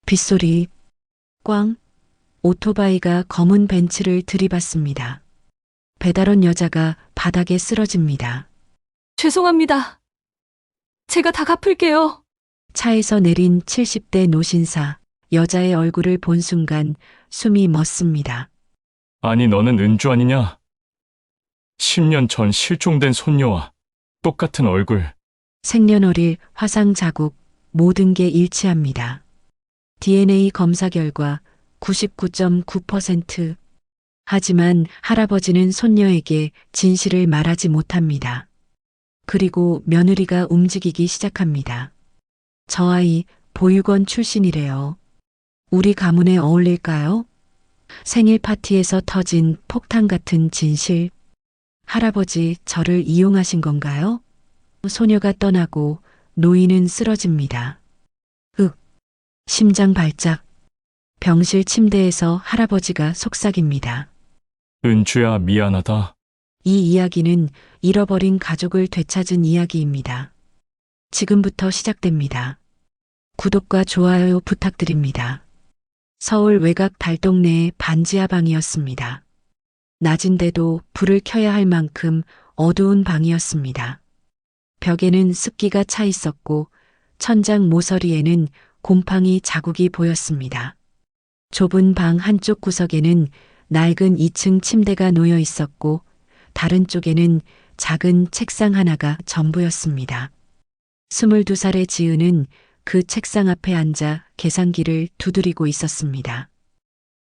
빗소리, 꽝, 오토바이가 검은 벤츠를 들이받습니다. 배달원 여자가 바닥에 쓰러집니다. 죄송합니다. 제가 다 갚을게요. 차에서 내린 70대 노신사, 여자의 얼굴을 본 순간 숨이 멎습니다. 아니, 너는 은주 아니냐? 10년 전 실종된 손녀와 똑같은 얼굴. 생년월일, 화상 자국, 모든 게 일치합니다. DNA 검사 결과 99.9%. 하지만 할아버지는 손녀에게 진실을 말하지 못합니다. 그리고 며느리가 움직이기 시작합니다. 저 아이 보육원 출신이래요. 우리 가문에 어울릴까요? 생일 파티에서 터진 폭탄 같은 진실. 할아버지 저를 이용하신 건가요? 소녀가 떠나고 노인은 쓰러집니다. 심장 발작. 병실 침대에서 할아버지가 속삭입니다. 은주야, 미안하다. 이 이야기는 잃어버린 가족을 되찾은 이야기입니다. 지금부터 시작됩니다. 구독과 좋아요 부탁드립니다. 서울 외곽 달동네의 반지하방이었습니다. 낮인데도 불을 켜야 할 만큼 어두운 방이었습니다. 벽에는 습기가 차 있었고 천장 모서리에는 곰팡이 자국이 보였습니다. 좁은 방 한쪽 구석에는 낡은 2층 침대가 놓여 있었고 다른 쪽에는 작은 책상 하나가 전부였습니다. 22살의 지은은 그 책상 앞에 앉아 계산기를 두드리고 있었습니다.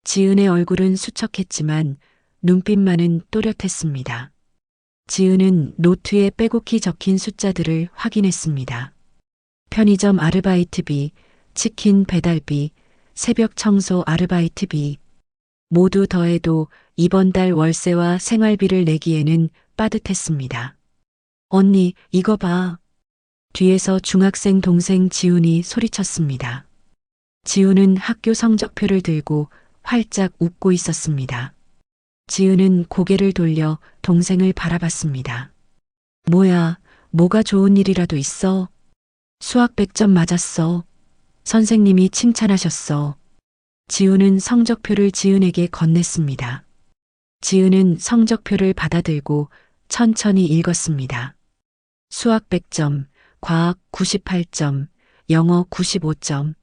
지은의 얼굴은 수척했지만 눈빛만은 또렷했습니다. 지은은 노트에 빼곡히 적힌 숫자들을 확인했습니다. 편의점 아르바이트비, 치킨 배달비, 새벽 청소 아르바이트비, 모두 더해도 이번 달 월세와 생활비를 내기에는 빠듯했습니다. 언니, 이거 봐. 뒤에서 중학생 동생 지훈이 소리쳤습니다. 지훈은 학교 성적표를 들고 활짝 웃고 있었습니다. 지훈은 고개를 돌려 동생을 바라봤습니다. 뭐야, 뭐가 좋은 일이라도 있어? 수학 100점 맞았어. 선생님이 칭찬하셨어. 지훈은 성적표를 지은에게 건넸습니다. 지은은 성적표를 받아들고 천천히 읽었습니다. 수학 100점, 과학 98점, 영어 95점.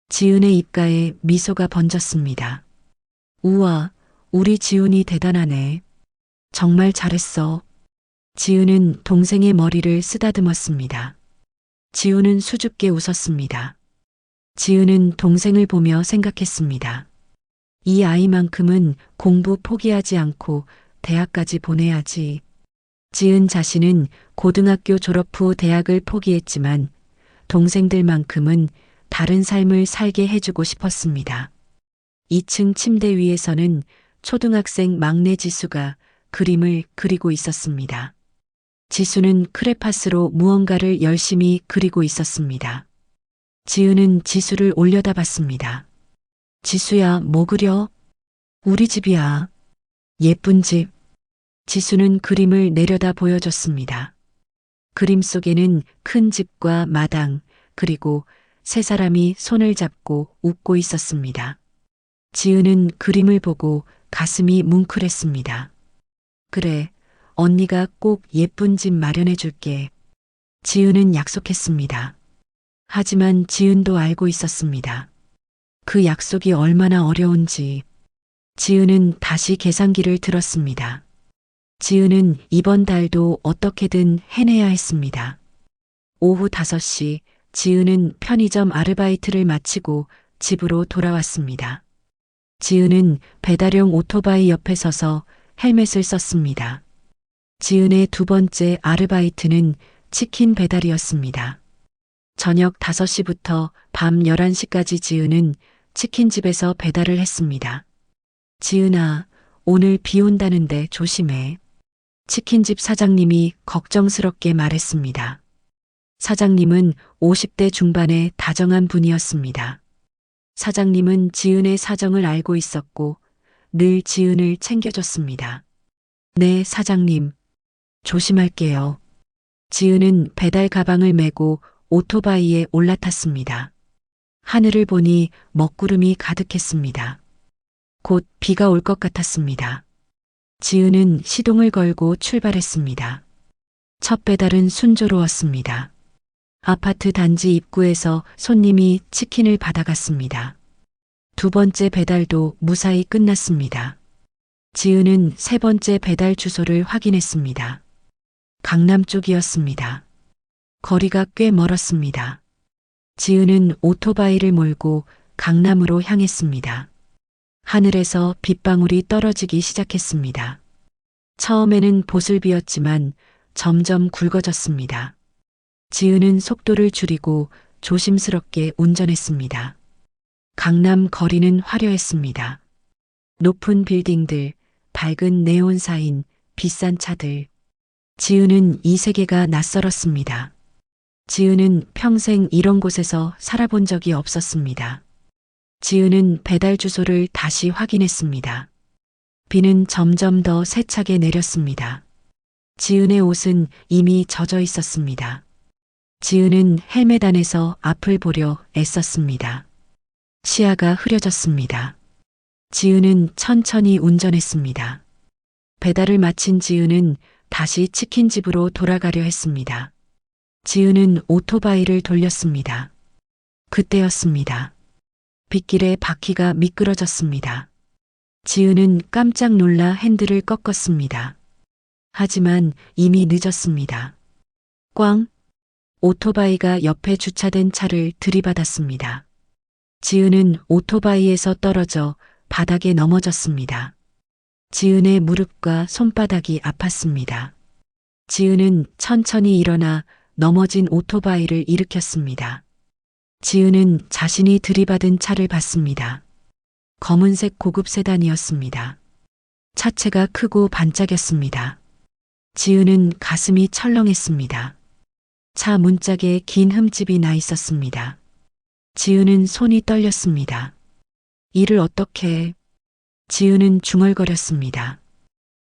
지은의 입가에 미소가 번졌습니다. 우와, 우리 지훈이 대단하네. 정말 잘했어. 지은은 동생의 머리를 쓰다듬었습니다. 지훈은 수줍게 웃었습니다. 지은은 동생을 보며 생각했습니다. 이 아이만큼은 공부 포기하지 않고 대학까지 보내야지. 지은 자신은 고등학교 졸업 후 대학을 포기했지만 동생들만큼은 다른 삶을 살게 해주고 싶었습니다. 2층 침대 위에서는 초등학생 막내 지수가 그림을 그리고 있었습니다. 지수는 크레파스로 무언가를 열심히 그리고 있었습니다. 지은은 지수를 올려다봤습니다. 지수야, 뭐 그려? 우리 집이야. 예쁜 집. 지수는 그림을 내려다 보여줬습니다. 그림 속에는 큰 집과 마당, 그리고 세 사람이 손을 잡고 웃고 있었습니다. 지은은 그림을 보고 가슴이 뭉클했습니다. 그래, 언니가 꼭 예쁜 집 마련해 줄게. 지은은 약속했습니다. 하지만 지은도 알고 있었습니다. 그 약속이 얼마나 어려운지. 지은은 다시 계산기를 들었습니다. 지은은 이번 달도 어떻게든 해내야 했습니다. 오후 5시 지은은 편의점 아르바이트를 마치고 집으로 돌아왔습니다. 지은은 배달용 오토바이 옆에 서서 헬멧을 썼습니다. 지은의 두 번째 아르바이트는 치킨 배달이었습니다. 저녁 5시부터 밤 11시까지 지은은 치킨집에서 배달을 했습니다. 지은아, 오늘 비 온다는데 조심해. 치킨집 사장님이 걱정스럽게 말했습니다. 사장님은 50대 중반의 다정한 분이었습니다. 사장님은 지은의 사정을 알고 있었고 늘 지은을 챙겨줬습니다. 네, 사장님. 조심할게요. 지은은 배달 가방을 메고 오토바이에 올라탔습니다. 하늘을 보니 먹구름이 가득했습니다. 곧 비가 올 것 같았습니다. 지은은 시동을 걸고 출발했습니다. 첫 배달은 순조로웠습니다. 아파트 단지 입구에서 손님이 치킨을 받아갔습니다. 두 번째 배달도 무사히 끝났습니다. 지은은 세 번째 배달 주소를 확인했습니다. 강남 쪽이었습니다. 거리가 꽤 멀었습니다. 지은은 오토바이를 몰고 강남으로 향했습니다. 하늘에서 빗방울이 떨어지기 시작했습니다. 처음에는 보슬비였지만 점점 굵어졌습니다. 지은은 속도를 줄이고 조심스럽게 운전했습니다. 강남 거리는 화려했습니다. 높은 빌딩들, 밝은 네온 사인, 비싼 차들. 지은은 이 세계가 낯설었습니다. 지은은 평생 이런 곳에서 살아본 적이 없었습니다. 지은은 배달 주소를 다시 확인했습니다. 비는 점점 더 세차게 내렸습니다. 지은의 옷은 이미 젖어 있었습니다. 지은은 헬멧 안에서 앞을 보려 애썼습니다. 시야가 흐려졌습니다. 지은은 천천히 운전했습니다. 배달을 마친 지은은 다시 치킨집으로 돌아가려 했습니다. 지은은 오토바이를 돌렸습니다. 그때였습니다. 빗길에 바퀴가 미끄러졌습니다. 지은은 깜짝 놀라 핸들을 꺾었습니다. 하지만 이미 늦었습니다. 꽝! 오토바이가 옆에 주차된 차를 들이받았습니다. 지은은 오토바이에서 떨어져 바닥에 넘어졌습니다. 지은의 무릎과 손바닥이 아팠습니다. 지은은 천천히 일어나 넘어진 오토바이를 일으켰습니다. 지은은 자신이 들이받은 차를 봤습니다. 검은색 고급 세단이었습니다. 차체가 크고 반짝였습니다. 지은은 가슴이 철렁했습니다. 차 문짝에 긴 흠집이 나 있었습니다. 지은은 손이 떨렸습니다. 이를 어떻게 해? 지은은 중얼거렸습니다.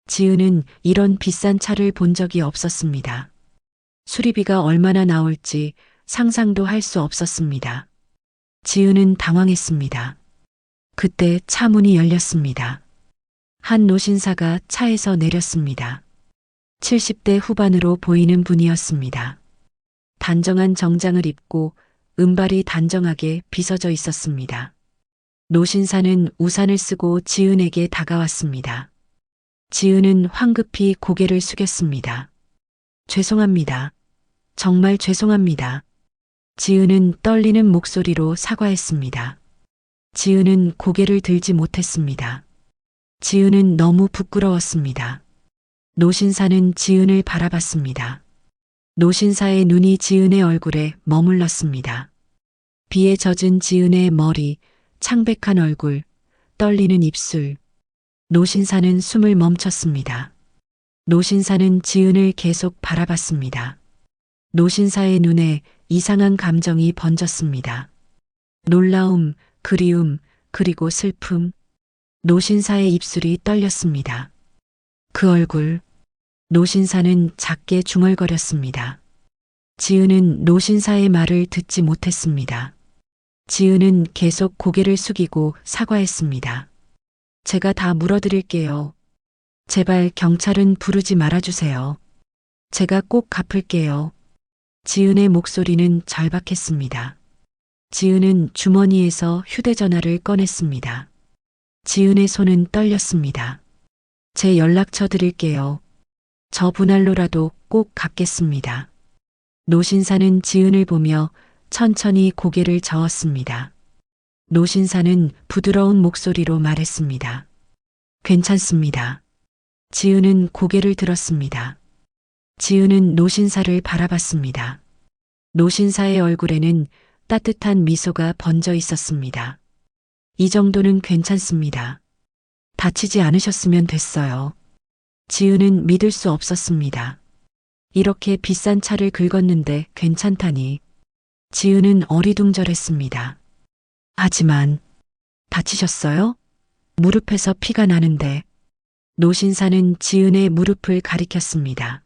지은은 이런 비싼 차를 본 적이 없었습니다. 수리비가 얼마나 나올지 상상도 할 수 없었습니다. 지은은 당황했습니다. 그때 차 문이 열렸습니다. 한 노신사가 차에서 내렸습니다. 70대 후반으로 보이는 분이었습니다. 단정한 정장을 입고 은발이 단정하게 빗어져 있었습니다. 노신사는 우산을 쓰고 지은에게 다가왔습니다. 지은은 황급히 고개를 숙였습니다. 죄송합니다. 정말 죄송합니다. 지은은 떨리는 목소리로 사과했습니다. 지은은 고개를 들지 못했습니다. 지은은 너무 부끄러웠습니다. 노신사는 지은을 바라봤습니다. 노신사의 눈이 지은의 얼굴에 머물렀습니다. 비에 젖은 지은의 머리, 창백한 얼굴, 떨리는 입술. 노신사는 숨을 멈췄습니다. 노신사는 지은을 계속 바라봤습니다. 노신사의 눈에 이상한 감정이 번졌습니다. 놀라움, 그리움, 그리고 슬픔. 노신사의 입술이 떨렸습니다. 그 얼굴. 노신사는 작게 중얼거렸습니다. 지은은 노신사의 말을 듣지 못했습니다. 지은은 계속 고개를 숙이고 사과했습니다. 제가 다 물어드릴게요. 제발 경찰은 부르지 말아주세요. 제가 꼭 갚을게요. 지은의 목소리는 절박했습니다. 지은은 주머니에서 휴대전화를 꺼냈습니다. 지은의 손은 떨렸습니다. 제 연락처 드릴게요. 저 분할로라도 꼭 갚겠습니다. 노신사는 지은을 보며 천천히 고개를 저었습니다. 노신사는 부드러운 목소리로 말했습니다. 괜찮습니다. 지은은 고개를 들었습니다. 지은은 노신사를 바라봤습니다. 노신사의 얼굴에는 따뜻한 미소가 번져 있었습니다. 이 정도는 괜찮습니다. 다치지 않으셨으면 됐어요. 지은은 믿을 수 없었습니다. 이렇게 비싼 차를 긁었는데 괜찮다니. 지은은 어리둥절했습니다. 하지만 다치셨어요? 무릎에서 피가 나는데. 노신사는 지은의 무릎을 가리켰습니다.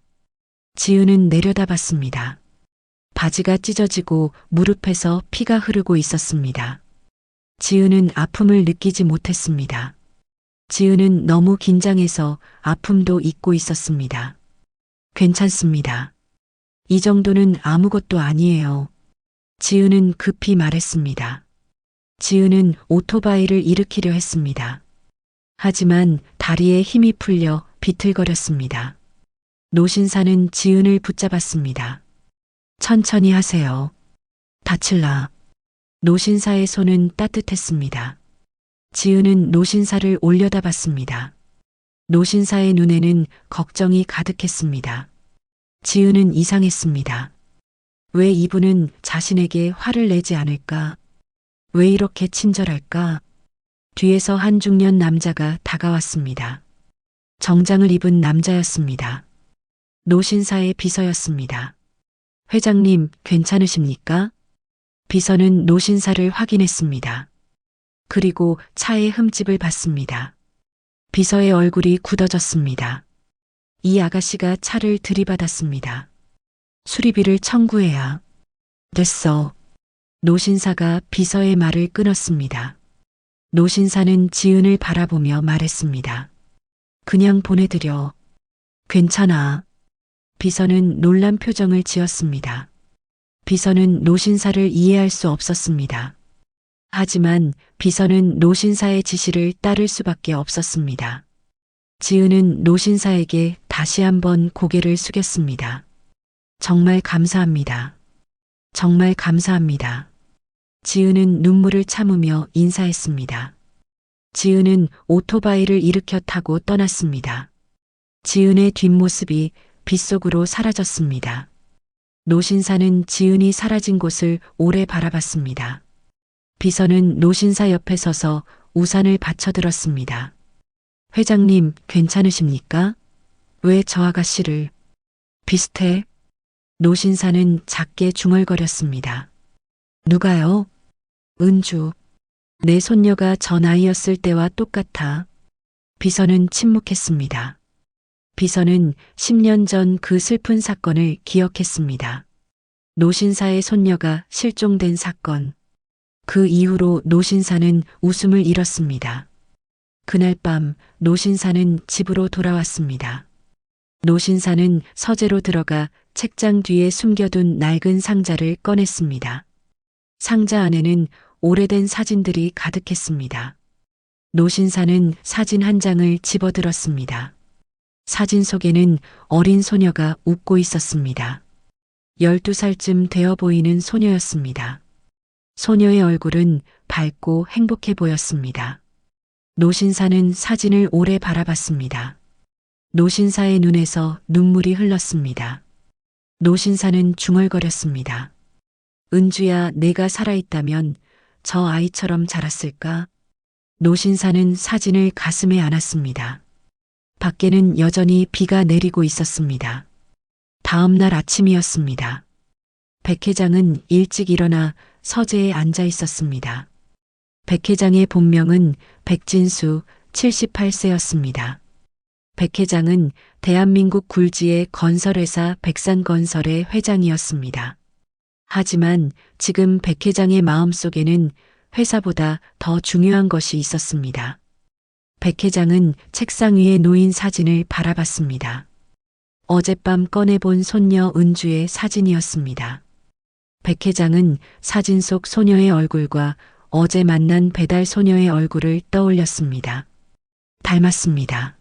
지은은 내려다봤습니다. 바지가 찢어지고 무릎에서 피가 흐르고 있었습니다. 지은은 아픔을 느끼지 못했습니다. 지은은 너무 긴장해서 아픔도 잊고 있었습니다. 괜찮습니다. 이 정도는 아무것도 아니에요. 지은은 급히 말했습니다. 지은은 오토바이를 일으키려 했습니다. 하지만 다리에 힘이 풀려 비틀거렸습니다. 노신사는 지은을 붙잡았습니다. 천천히 하세요. 다칠라. 노신사의 손은 따뜻했습니다. 지은은 노신사를 올려다봤습니다. 노신사의 눈에는 걱정이 가득했습니다. 지은은 이상했습니다. 왜 이분은 자신에게 화를 내지 않을까? 왜 이렇게 친절할까? 뒤에서 한 중년 남자가 다가왔습니다. 정장을 입은 남자였습니다. 노신사의 비서였습니다. 회장님, 괜찮으십니까? 비서는 노신사를 확인했습니다. 그리고 차의 흠집을 봤습니다. 비서의 얼굴이 굳어졌습니다. 이 아가씨가 차를 들이받았습니다. 수리비를 청구해야. 됐어. 노신사가 비서의 말을 끊었습니다. 노신사는 지은을 바라보며 말했습니다. 그냥 보내드려. 괜찮아. 비서는 놀란 표정을 지었습니다. 비서는 노신사를 이해할 수 없었습니다. 하지만 비서는 노신사의 지시를 따를 수밖에 없었습니다. 지은은 노신사에게 다시 한번 고개를 숙였습니다. 정말 감사합니다. 정말 감사합니다. 지은은 눈물을 참으며 인사했습니다. 지은은 오토바이를 일으켜 타고 떠났습니다. 지은의 뒷모습이 빗속으로 사라졌습니다. 노신사는 지은이 사라진 곳을 오래 바라봤습니다. 비서는 노신사 옆에 서서 우산을 받쳐들었습니다. 회장님, 괜찮으십니까? 왜 저 아가씨를? 비슷해? 노신사는 작게 중얼거렸습니다. 누가요? 은주. 내 손녀가 저 나이였을 때와 똑같아. 비서는 침묵했습니다. 비서는 10년 전 그 슬픈 사건을 기억했습니다. 노신사의 손녀가 실종된 사건. 그 이후로 노신사는 웃음을 잃었습니다. 그날 밤 노신사는 집으로 돌아왔습니다. 노신사는 서재로 들어가 책장 뒤에 숨겨둔 낡은 상자를 꺼냈습니다. 상자 안에는 오래된 사진들이 가득했습니다. 노신사는 사진 한 장을 집어들었습니다. 사진 속에는 어린 소녀가 웃고 있었습니다. 12살쯤 되어 보이는 소녀였습니다. 소녀의 얼굴은 밝고 행복해 보였습니다. 노신사는 사진을 오래 바라봤습니다. 노신사의 눈에서 눈물이 흘렀습니다. 노신사는 중얼거렸습니다. 은주야, 내가 살아있다면 저 아이처럼 자랐을까? 노신사는 사진을 가슴에 안았습니다. 밖에는 여전히 비가 내리고 있었습니다. 다음 날 아침이었습니다. 백 회장은 일찍 일어나 서재에 앉아 있었습니다. 백 회장의 본명은 백진수 78세였습니다. 백 회장은 대한민국 굴지의 건설회사 백산건설의 회장이었습니다. 하지만 지금 백 회장의 마음속에는 회사보다 더 중요한 것이 있었습니다. 백 회장은 책상 위에 놓인 사진을 바라봤습니다. 어젯밤 꺼내본 손녀 은주의 사진이었습니다. 백 회장은 사진 속 소녀의 얼굴과 어제 만난 배달 소녀의 얼굴을 떠올렸습니다. 닮았습니다.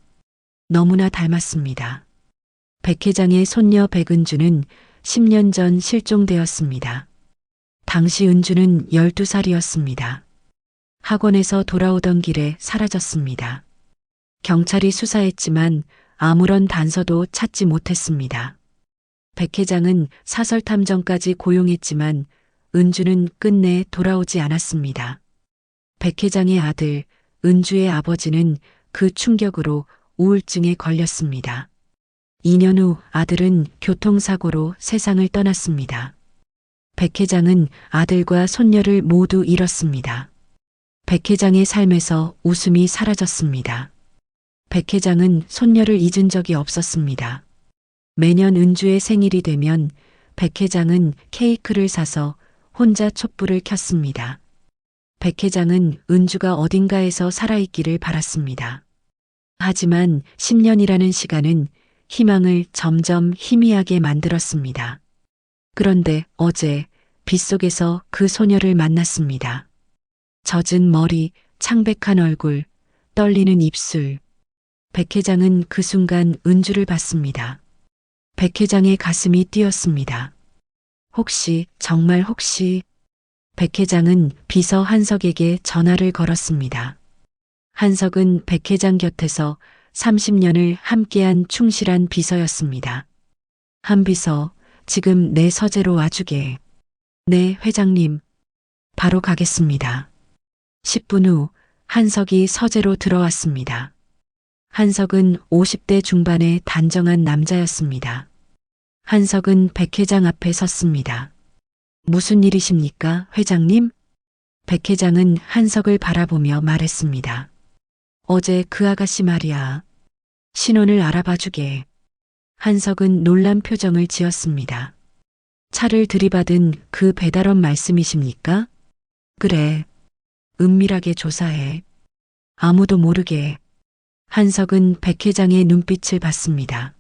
너무나 닮았습니다. 백 회장의 손녀 백은주는 10년 전 실종되었습니다. 당시 은주는 12살이었습니다. 학원에서 돌아오던 길에 사라졌습니다. 경찰이 수사했지만 아무런 단서도 찾지 못했습니다. 백 회장은 사설 탐정까지 고용했지만 은주는 끝내 돌아오지 않았습니다. 백 회장의 아들 은주의 아버지는 그 충격으로 우울증에 걸렸습니다. 2년 후 아들은 교통사고로 세상을 떠났습니다. 백 회장은 아들과 손녀를 모두 잃었습니다. 백 회장의 삶에서 웃음이 사라졌습니다. 백 회장은 손녀를 잊은 적이 없었습니다. 매년 은주의 생일이 되면 백 회장은 케이크를 사서 혼자 촛불을 켰습니다. 백 회장은 은주가 어딘가에서 살아있기를 바랐습니다. 하지만 10년이라는 시간은 희망을 점점 희미하게 만들었습니다. 그런데 어제 빗속에서 그 소녀를 만났습니다. 젖은 머리, 창백한 얼굴, 떨리는 입술. 백 회장은 그 순간 은주를 봤습니다. 백 회장의 가슴이 뛰었습니다. 혹시, 정말 혹시. 백 회장은 비서 한석에게 전화를 걸었습니다. 한석은 백 회장 곁에서 30년을 함께한 충실한 비서였습니다. 한 비서, 지금 내 서재로 와주게. 네, 회장님. 바로 가겠습니다. 10분 후 한석이 서재로 들어왔습니다. 한석은 50대 중반의 단정한 남자였습니다. 한석은 백 회장 앞에 섰습니다. 무슨 일이십니까, 회장님? 백 회장은 한석을 바라보며 말했습니다. 어제 그 아가씨 말이야. 신원을 알아봐주게. 한석은 놀란 표정을 지었습니다. 차를 들이받은 그 배달원 말씀이십니까? 그래. 은밀하게 조사해. 아무도 모르게. 한석은 백 회장의 눈빛을 봤습니다.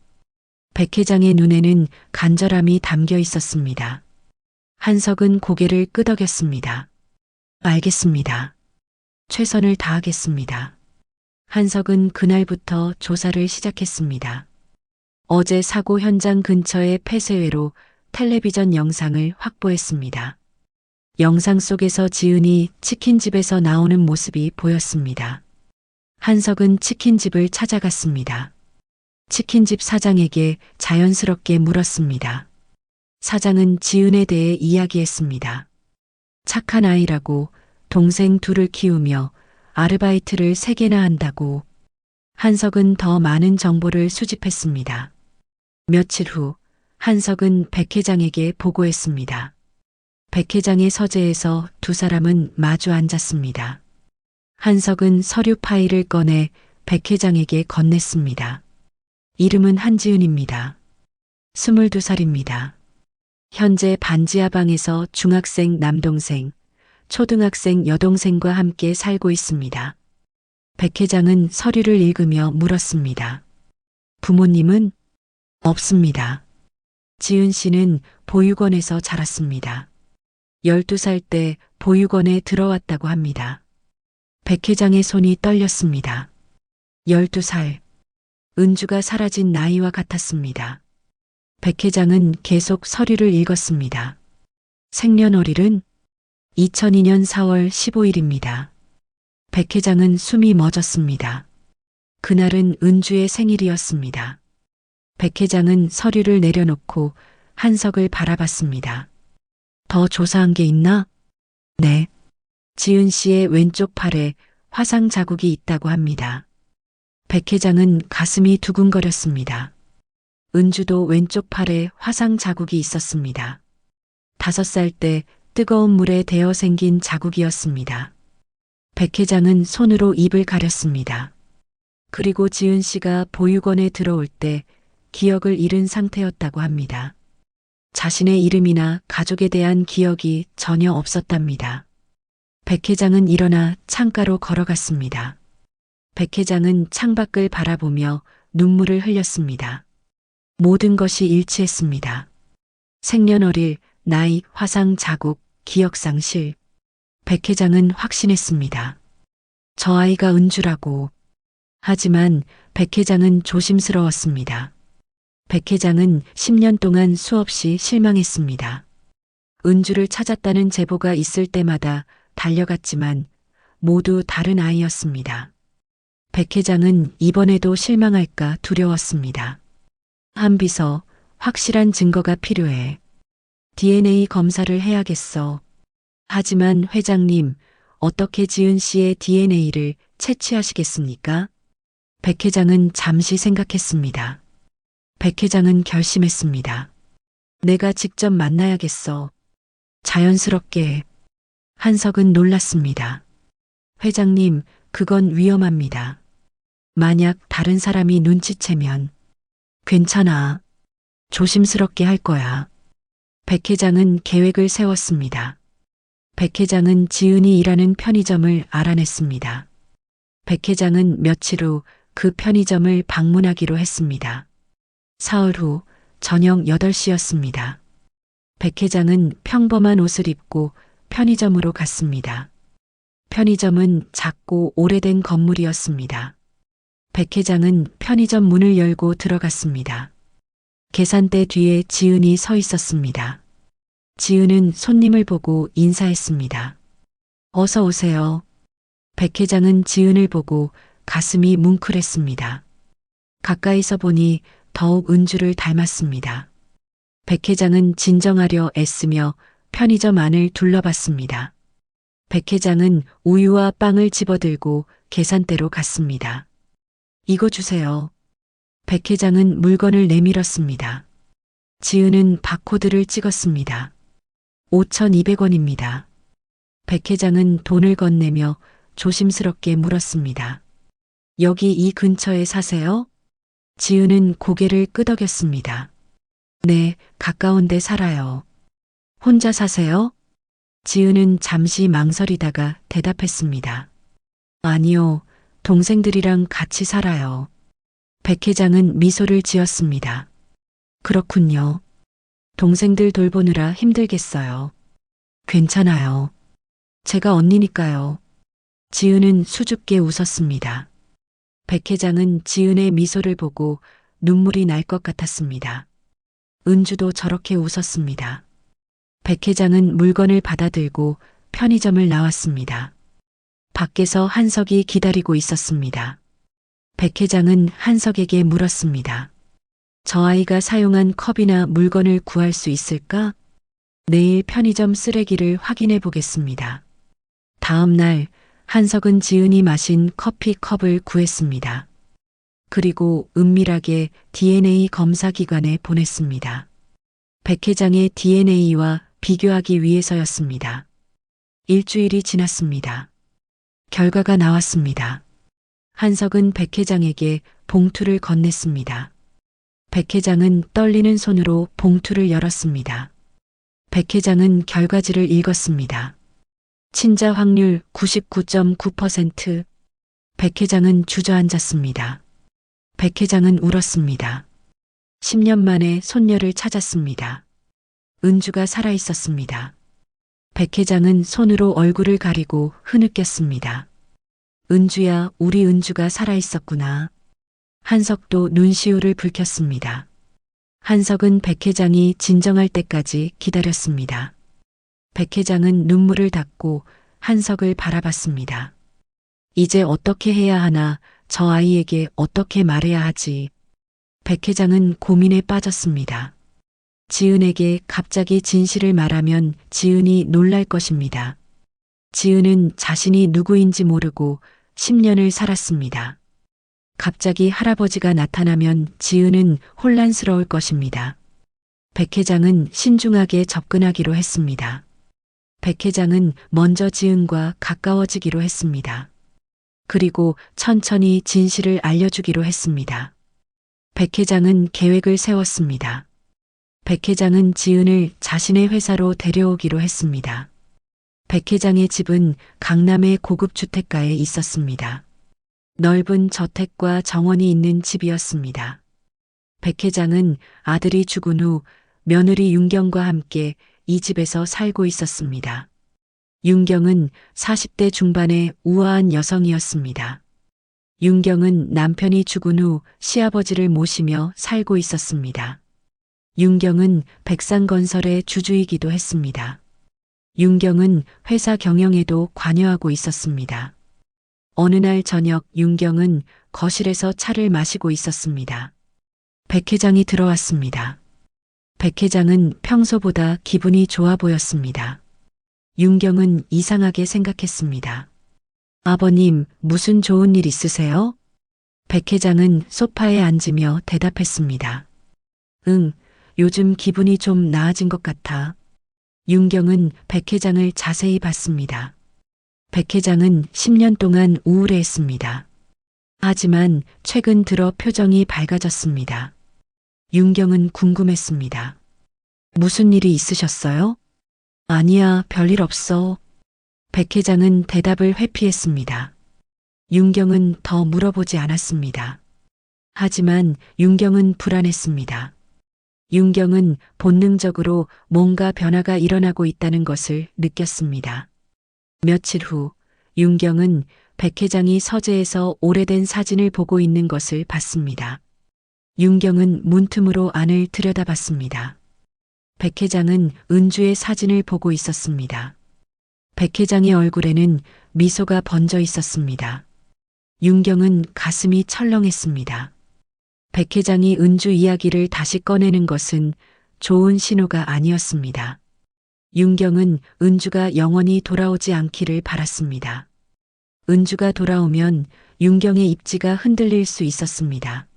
백 회장의 눈에는 간절함이 담겨 있었습니다. 한석은 고개를 끄덕였습니다. 알겠습니다. 최선을 다하겠습니다. 한석은 그날부터 조사를 시작했습니다. 어제 사고 현장 근처의 폐쇄회로 텔레비전 영상을 확보했습니다. 영상 속에서 지은이 치킨집에서 나오는 모습이 보였습니다. 한석은 치킨집을 찾아갔습니다. 치킨집 사장에게 자연스럽게 물었습니다. 사장은 지은에 대해 이야기했습니다. 착한 아이라고, 동생 둘을 키우며 아르바이트를 3개나 한다고. 한석은 더 많은 정보를 수집했습니다. 며칠 후 한석은 백 회장에게 보고했습니다. 백 회장의 서재에서 두 사람은 마주 앉았습니다. 한석은 서류 파일을 꺼내 백 회장에게 건넸습니다. 이름은 한지은입니다. 22살입니다. 현재 반지하방에서 중학생 남동생, 초등학생 여동생과 함께 살고 있습니다. 백 회장은 서류를 읽으며 물었습니다. 부모님은? 없습니다. 지은 씨는 보육원에서 자랐습니다. 12살 때 보육원에 들어왔다고 합니다. 백 회장의 손이 떨렸습니다. 12살. 은주가 사라진 나이와 같았습니다. 백 회장은 계속 서류를 읽었습니다. 생년월일은 2002년 4월 15일입니다. 백 회장은 숨이 멎었습니다. 그날은 은주의 생일이었습니다. 백 회장은 서류를 내려놓고 한석을 바라봤습니다. 더 조사한 게 있나? 네. 지은 씨의 왼쪽 팔에 화상 자국이 있다고 합니다. 백 회장은 가슴이 두근거렸습니다. 은주도 왼쪽 팔에 화상 자국이 있었습니다. 5살 때 뜨거운 물에 데어 생긴 자국이었습니다. 백 회장은 손으로 입을 가렸습니다. 그리고 지은 씨가 보육원에 들어올 때 기억을 잃은 상태였다고 합니다. 자신의 이름이나 가족에 대한 기억이 전혀 없었답니다. 백 회장은 일어나 창가로 걸어갔습니다. 백 회장은 창밖을 바라보며 눈물을 흘렸습니다. 모든 것이 일치했습니다. 생년월일, 나이, 화상 자국, 기억상실. 백 회장은 확신했습니다. 저 아이가 은주라고. 하지만 백 회장은 조심스러웠습니다. 백 회장은 10년 동안 수없이 실망했습니다. 은주를 찾았다는 제보가 있을 때마다 달려갔지만 모두 다른 아이였습니다. 백 회장은 이번에도 실망할까 두려웠습니다. 한 비서, 확실한 증거가 필요해. DNA 검사를 해야겠어. 하지만 회장님, 어떻게 지은 씨의 DNA를 채취하시겠습니까? 백 회장은 잠시 생각했습니다. 백 회장은 결심했습니다. 내가 직접 만나야겠어. 자연스럽게. 한석은 놀랐습니다. 회장님, 그건 위험합니다. 만약 다른 사람이 눈치채면. 괜찮아. 조심스럽게 할 거야. 백 회장은 계획을 세웠습니다. 백 회장은 지은이 일하는 편의점을 알아냈습니다. 백 회장은 며칠 후 그 편의점을 방문하기로 했습니다. 사흘 후 저녁 8시였습니다. 백 회장은 평범한 옷을 입고 편의점으로 갔습니다. 편의점은 작고 오래된 건물이었습니다. 백 회장은 편의점 문을 열고 들어갔습니다. 계산대 뒤에 지은이 서 있었습니다. 지은은 손님을 보고 인사했습니다. 어서 오세요. 백 회장은 지은을 보고 가슴이 뭉클했습니다. 가까이서 보니 더욱 은주를 닮았습니다. 백 회장은 진정하려 애쓰며 편의점 안을 둘러봤습니다. 백 회장은 우유와 빵을 집어들고 계산대로 갔습니다. 이거 주세요. 백 회장은 물건을 내밀었습니다. 지은은 바코드를 찍었습니다. 5,200원입니다. 백 회장은 돈을 건네며 조심스럽게 물었습니다. 여기 이 근처에 사세요? 지은은 고개를 끄덕였습니다. 네, 가까운 데 살아요. 혼자 사세요? 지은은 잠시 망설이다가 대답했습니다. 아니요, 동생들이랑 같이 살아요. 백 회장은 미소를 지었습니다. 그렇군요. 동생들 돌보느라 힘들겠어요. 괜찮아요. 제가 언니니까요. 지은은 수줍게 웃었습니다. 백 회장은 지은의 미소를 보고 눈물이 날 것 같았습니다. 은주도 저렇게 웃었습니다. 백 회장은 물건을 받아들고 편의점을 나왔습니다. 밖에서 한석이 기다리고 있었습니다. 백 회장은 한석에게 물었습니다. 저 아이가 사용한 컵이나 물건을 구할 수 있을까? 내일 편의점 쓰레기를 확인해 보겠습니다. 다음 날 한석은 지은이 마신 커피 컵을 구했습니다. 그리고 은밀하게 DNA 검사 기관에 보냈습니다. 백 회장의 DNA와 비교하기 위해서였습니다. 일주일이 지났습니다. 결과가 나왔습니다. 한석은 백 회장에게 봉투를 건넸습니다. 백 회장은 떨리는 손으로 봉투를 열었습니다. 백 회장은 결과지를 읽었습니다. 친자 확률 99.9%. 백 회장은 주저앉았습니다. 백 회장은 울었습니다. 10년 만에 손녀를 찾았습니다. 은주가 살아 있었습니다. 백 회장은 손으로 얼굴을 가리고 흐느꼈습니다. 은주야, 우리 은주가 살아 있었구나. 한석도 눈시울을 붉혔습니다. 한석은 백 회장이 진정할 때까지 기다렸습니다. 백 회장은 눈물을 닦고 한석을 바라봤습니다. 이제 어떻게 해야 하나, 저 아이에게 어떻게 말해야 하지. 백 회장은 고민에 빠졌습니다. 지은에게 갑자기 진실을 말하면 지은이 놀랄 것입니다. 지은은 자신이 누구인지 모르고 10년을 살았습니다. 갑자기 할아버지가 나타나면 지은은 혼란스러울 것입니다. 백 회장은 신중하게 접근하기로 했습니다. 백 회장은 먼저 지은과 가까워지기로 했습니다. 그리고 천천히 진실을 알려주기로 했습니다. 백 회장은 계획을 세웠습니다. 백 회장은 지은을 자신의 회사로 데려오기로 했습니다. 백 회장의 집은 강남의 고급 주택가에 있었습니다. 넓은 저택과 정원이 있는 집이었습니다. 백 회장은 아들이 죽은 후 며느리 윤경과 함께 이 집에서 살고 있었습니다. 윤경은 40대 중반의 우아한 여성이었습니다. 윤경은 남편이 죽은 후 시아버지를 모시며 살고 있었습니다. 윤경은 백상건설의 주주이기도 했습니다. 윤경은 회사 경영에도 관여하고 있었습니다. 어느 날 저녁 윤경은 거실에서 차를 마시고 있었습니다. 백 회장이 들어왔습니다. 백 회장은 평소보다 기분이 좋아 보였습니다. 윤경은 이상하게 생각했습니다. 아버님, 무슨 좋은 일 있으세요? 백 회장은 소파에 앉으며 대답했습니다. 응, 요즘 기분이 좀 나아진 것 같아. 윤경은 백 회장을 자세히 봤습니다. 백 회장은 10년 동안 우울해했습니다. 하지만 최근 들어 표정이 밝아졌습니다. 윤경은 궁금했습니다. 무슨 일이 있으셨어요? 아니야, 별일 없어. 백 회장은 대답을 회피했습니다. 윤경은 더 물어보지 않았습니다. 하지만 윤경은 불안했습니다. 윤경은 본능적으로 뭔가 변화가 일어나고 있다는 것을 느꼈습니다. 며칠 후 윤경은 백 회장이 서재에서 오래된 사진을 보고 있는 것을 봤습니다. 윤경은 문틈으로 안을 들여다봤습니다. 백 회장은 은주의 사진을 보고 있었습니다. 백 회장의 얼굴에는 미소가 번져 있었습니다. 윤경은 가슴이 철렁했습니다. 백 회장이 은주 이야기를 다시 꺼내는 것은 좋은 신호가 아니었습니다. 윤경은 은주가 영원히 돌아오지 않기를 바랐습니다. 은주가 돌아오면 윤경의 입지가 흔들릴 수 있었습니다.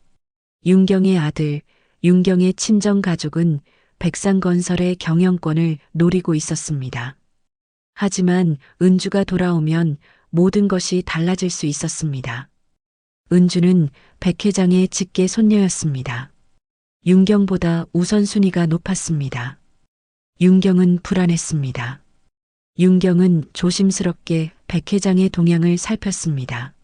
윤경의 아들, 윤경의 친정 가족은 백상건설의 경영권을 노리고 있었습니다. 하지만 은주가 돌아오면 모든 것이 달라질 수 있었습니다. 은주는 백 회장의 직계 손녀였습니다. 윤경보다 우선순위가 높았습니다. 윤경은 불안했습니다. 윤경은 조심스럽게 백 회장의 동향을 살폈습니다.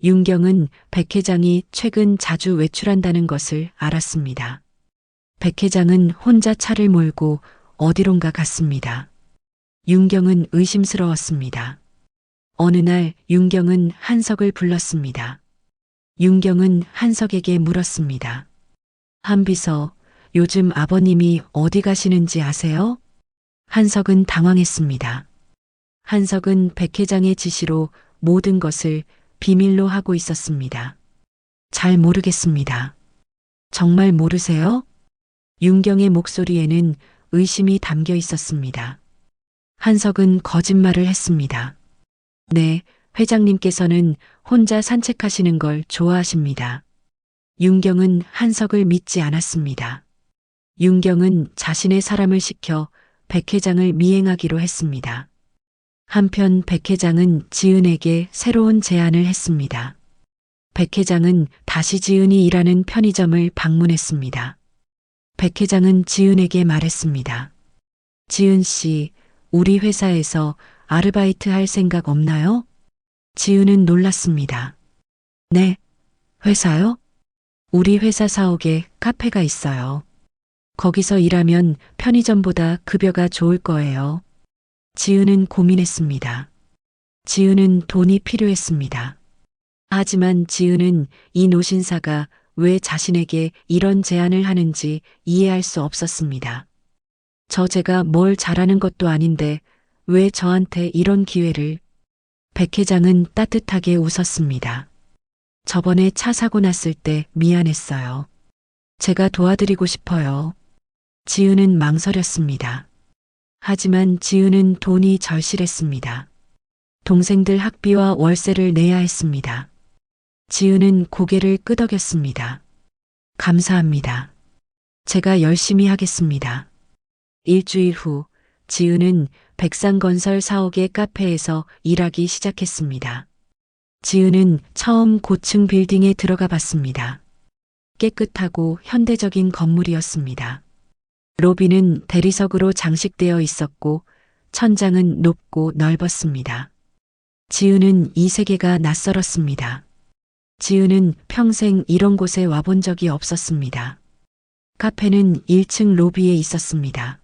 윤경은 백 회장이 최근 자주 외출한다는 것을 알았습니다. 백 회장은 혼자 차를 몰고 어디론가 갔습니다. 윤경은 의심스러웠습니다. 어느 날 윤경은 한석을 불렀습니다. 윤경은 한석에게 물었습니다. 한비서, 요즘 아버님이 어디 가시는지 아세요? 한석은 당황했습니다. 한석은 백 회장의 지시로 모든 것을 비밀로 하고 있었습니다. 잘 모르겠습니다. 정말 모르세요? 윤경의 목소리에는 의심이 담겨 있었습니다. 한석은 거짓말을 했습니다. 네, 회장님께서는 혼자 산책하시는 걸 좋아하십니다. 윤경은 한석을 믿지 않았습니다. 윤경은 자신의 사람을 시켜 백 회장을 미행하기로 했습니다. 한편 백 회장은 지은에게 새로운 제안을 했습니다. 백 회장은 다시 지은이 일하는 편의점을 방문했습니다. 백 회장은 지은에게 말했습니다. 지은 씨, 우리 회사에서 아르바이트 할 생각 없나요? 지은은 놀랐습니다. 네, 회사요? 우리 회사 사옥에 카페가 있어요. 거기서 일하면 편의점보다 급여가 좋을 거예요. 지은은 고민했습니다. 지은은 돈이 필요했습니다. 하지만 지은은 이 노신사가 왜 자신에게 이런 제안을 하는지 이해할 수 없었습니다. 제가 뭘 잘하는 것도 아닌데 왜 저한테 이런 기회를? 백 회장은 따뜻하게 웃었습니다. 저번에 차 사고 났을 때 미안했어요. 제가 도와드리고 싶어요. 지은은 망설였습니다. 하지만 지은은 돈이 절실했습니다. 동생들 학비와 월세를 내야 했습니다. 지은은 고개를 끄덕였습니다. 감사합니다. 제가 열심히 하겠습니다. 일주일 후 지은은 백상건설 사옥의 카페에서 일하기 시작했습니다. 지은은 처음 고층 빌딩에 들어가 봤습니다. 깨끗하고 현대적인 건물이었습니다. 로비는 대리석으로 장식되어 있었고 천장은 높고 넓었습니다. 지은은 이 세계가 낯설었습니다. 지은은 평생 이런 곳에 와본 적이 없었습니다. 카페는 1층 로비에 있었습니다.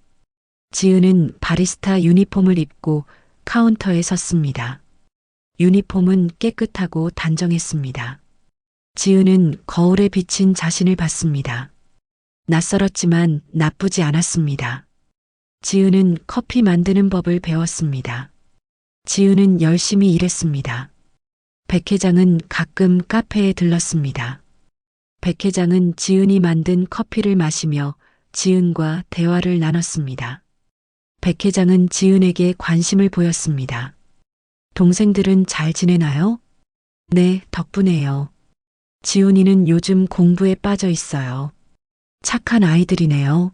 지은은 바리스타 유니폼을 입고 카운터에 섰습니다. 유니폼은 깨끗하고 단정했습니다. 지은은 거울에 비친 자신을 봤습니다. 낯설었지만 나쁘지 않았습니다. 지은은 커피 만드는 법을 배웠습니다. 지은은 열심히 일했습니다. 백 회장은 가끔 카페에 들렀습니다. 백 회장은 지은이 만든 커피를 마시며 지은과 대화를 나눴습니다. 백 회장은 지은에게 관심을 보였습니다. 동생들은 잘 지내나요? 네, 덕분에요. 지훈이는 요즘 공부에 빠져 있어요. 착한 아이들이네요.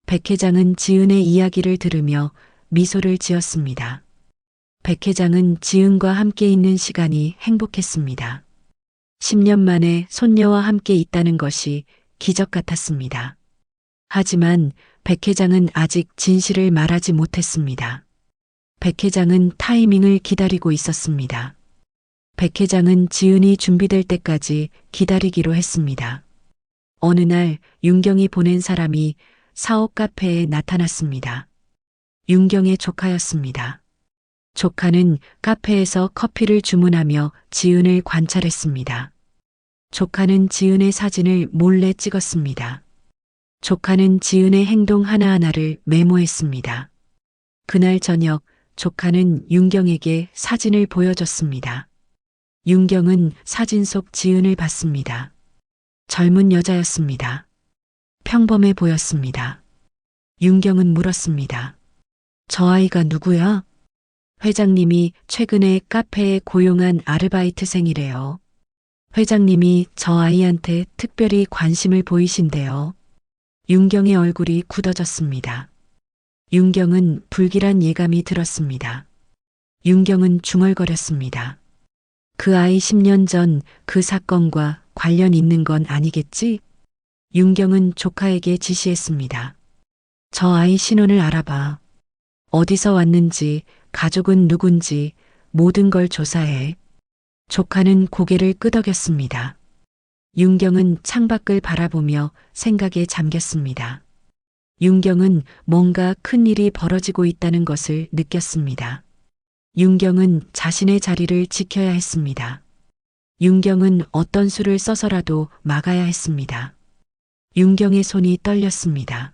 백 회장은 지은의 이야기를 들으며 미소를 지었습니다. 백 회장은 지은과 함께 있는 시간이 행복했습니다. 10년 만에 손녀와 함께 있다는 것이 기적 같았습니다. 하지만 백 회장은 아직 진실을 말하지 못했습니다. 백 회장은 타이밍을 기다리고 있었습니다. 백 회장은 지은이 준비될 때까지 기다리기로 했습니다. 어느 날 윤경이 보낸 사람이 사옥 카페에 나타났습니다. 윤경의 조카였습니다. 조카는 카페에서 커피를 주문하며 지은을 관찰했습니다. 조카는 지은의 사진을 몰래 찍었습니다. 조카는 지은의 행동 하나하나를 메모했습니다. 그날 저녁 조카는 윤경에게 사진을 보여줬습니다. 윤경은 사진 속 지은을 봤습니다. 젊은 여자였습니다. 평범해 보였습니다. 윤경은 물었습니다. 저 아이가 누구야? 회장님이 최근에 카페에 고용한 아르바이트생이래요. 회장님이 저 아이한테 특별히 관심을 보이신대요. 윤경의 얼굴이 굳어졌습니다. 윤경은 불길한 예감이 들었습니다. 윤경은 중얼거렸습니다. 그 아이 10년 전 그 사건과 관련 있는 건 아니겠지? 윤경은 조카에게 지시했습니다. 저 아이 신원을 알아봐. 어디서 왔는지, 가족은 누군지 모든 걸 조사해. 조카는 고개를 끄덕였습니다. 윤경은 창밖을 바라보며 생각에 잠겼습니다. 윤경은 뭔가 큰 일이 벌어지고 있다는 것을 느꼈습니다. 윤경은 자신의 자리를 지켜야 했습니다. 윤경은 어떤 수를 써서라도 막아야 했습니다. 윤경의 손이 떨렸습니다.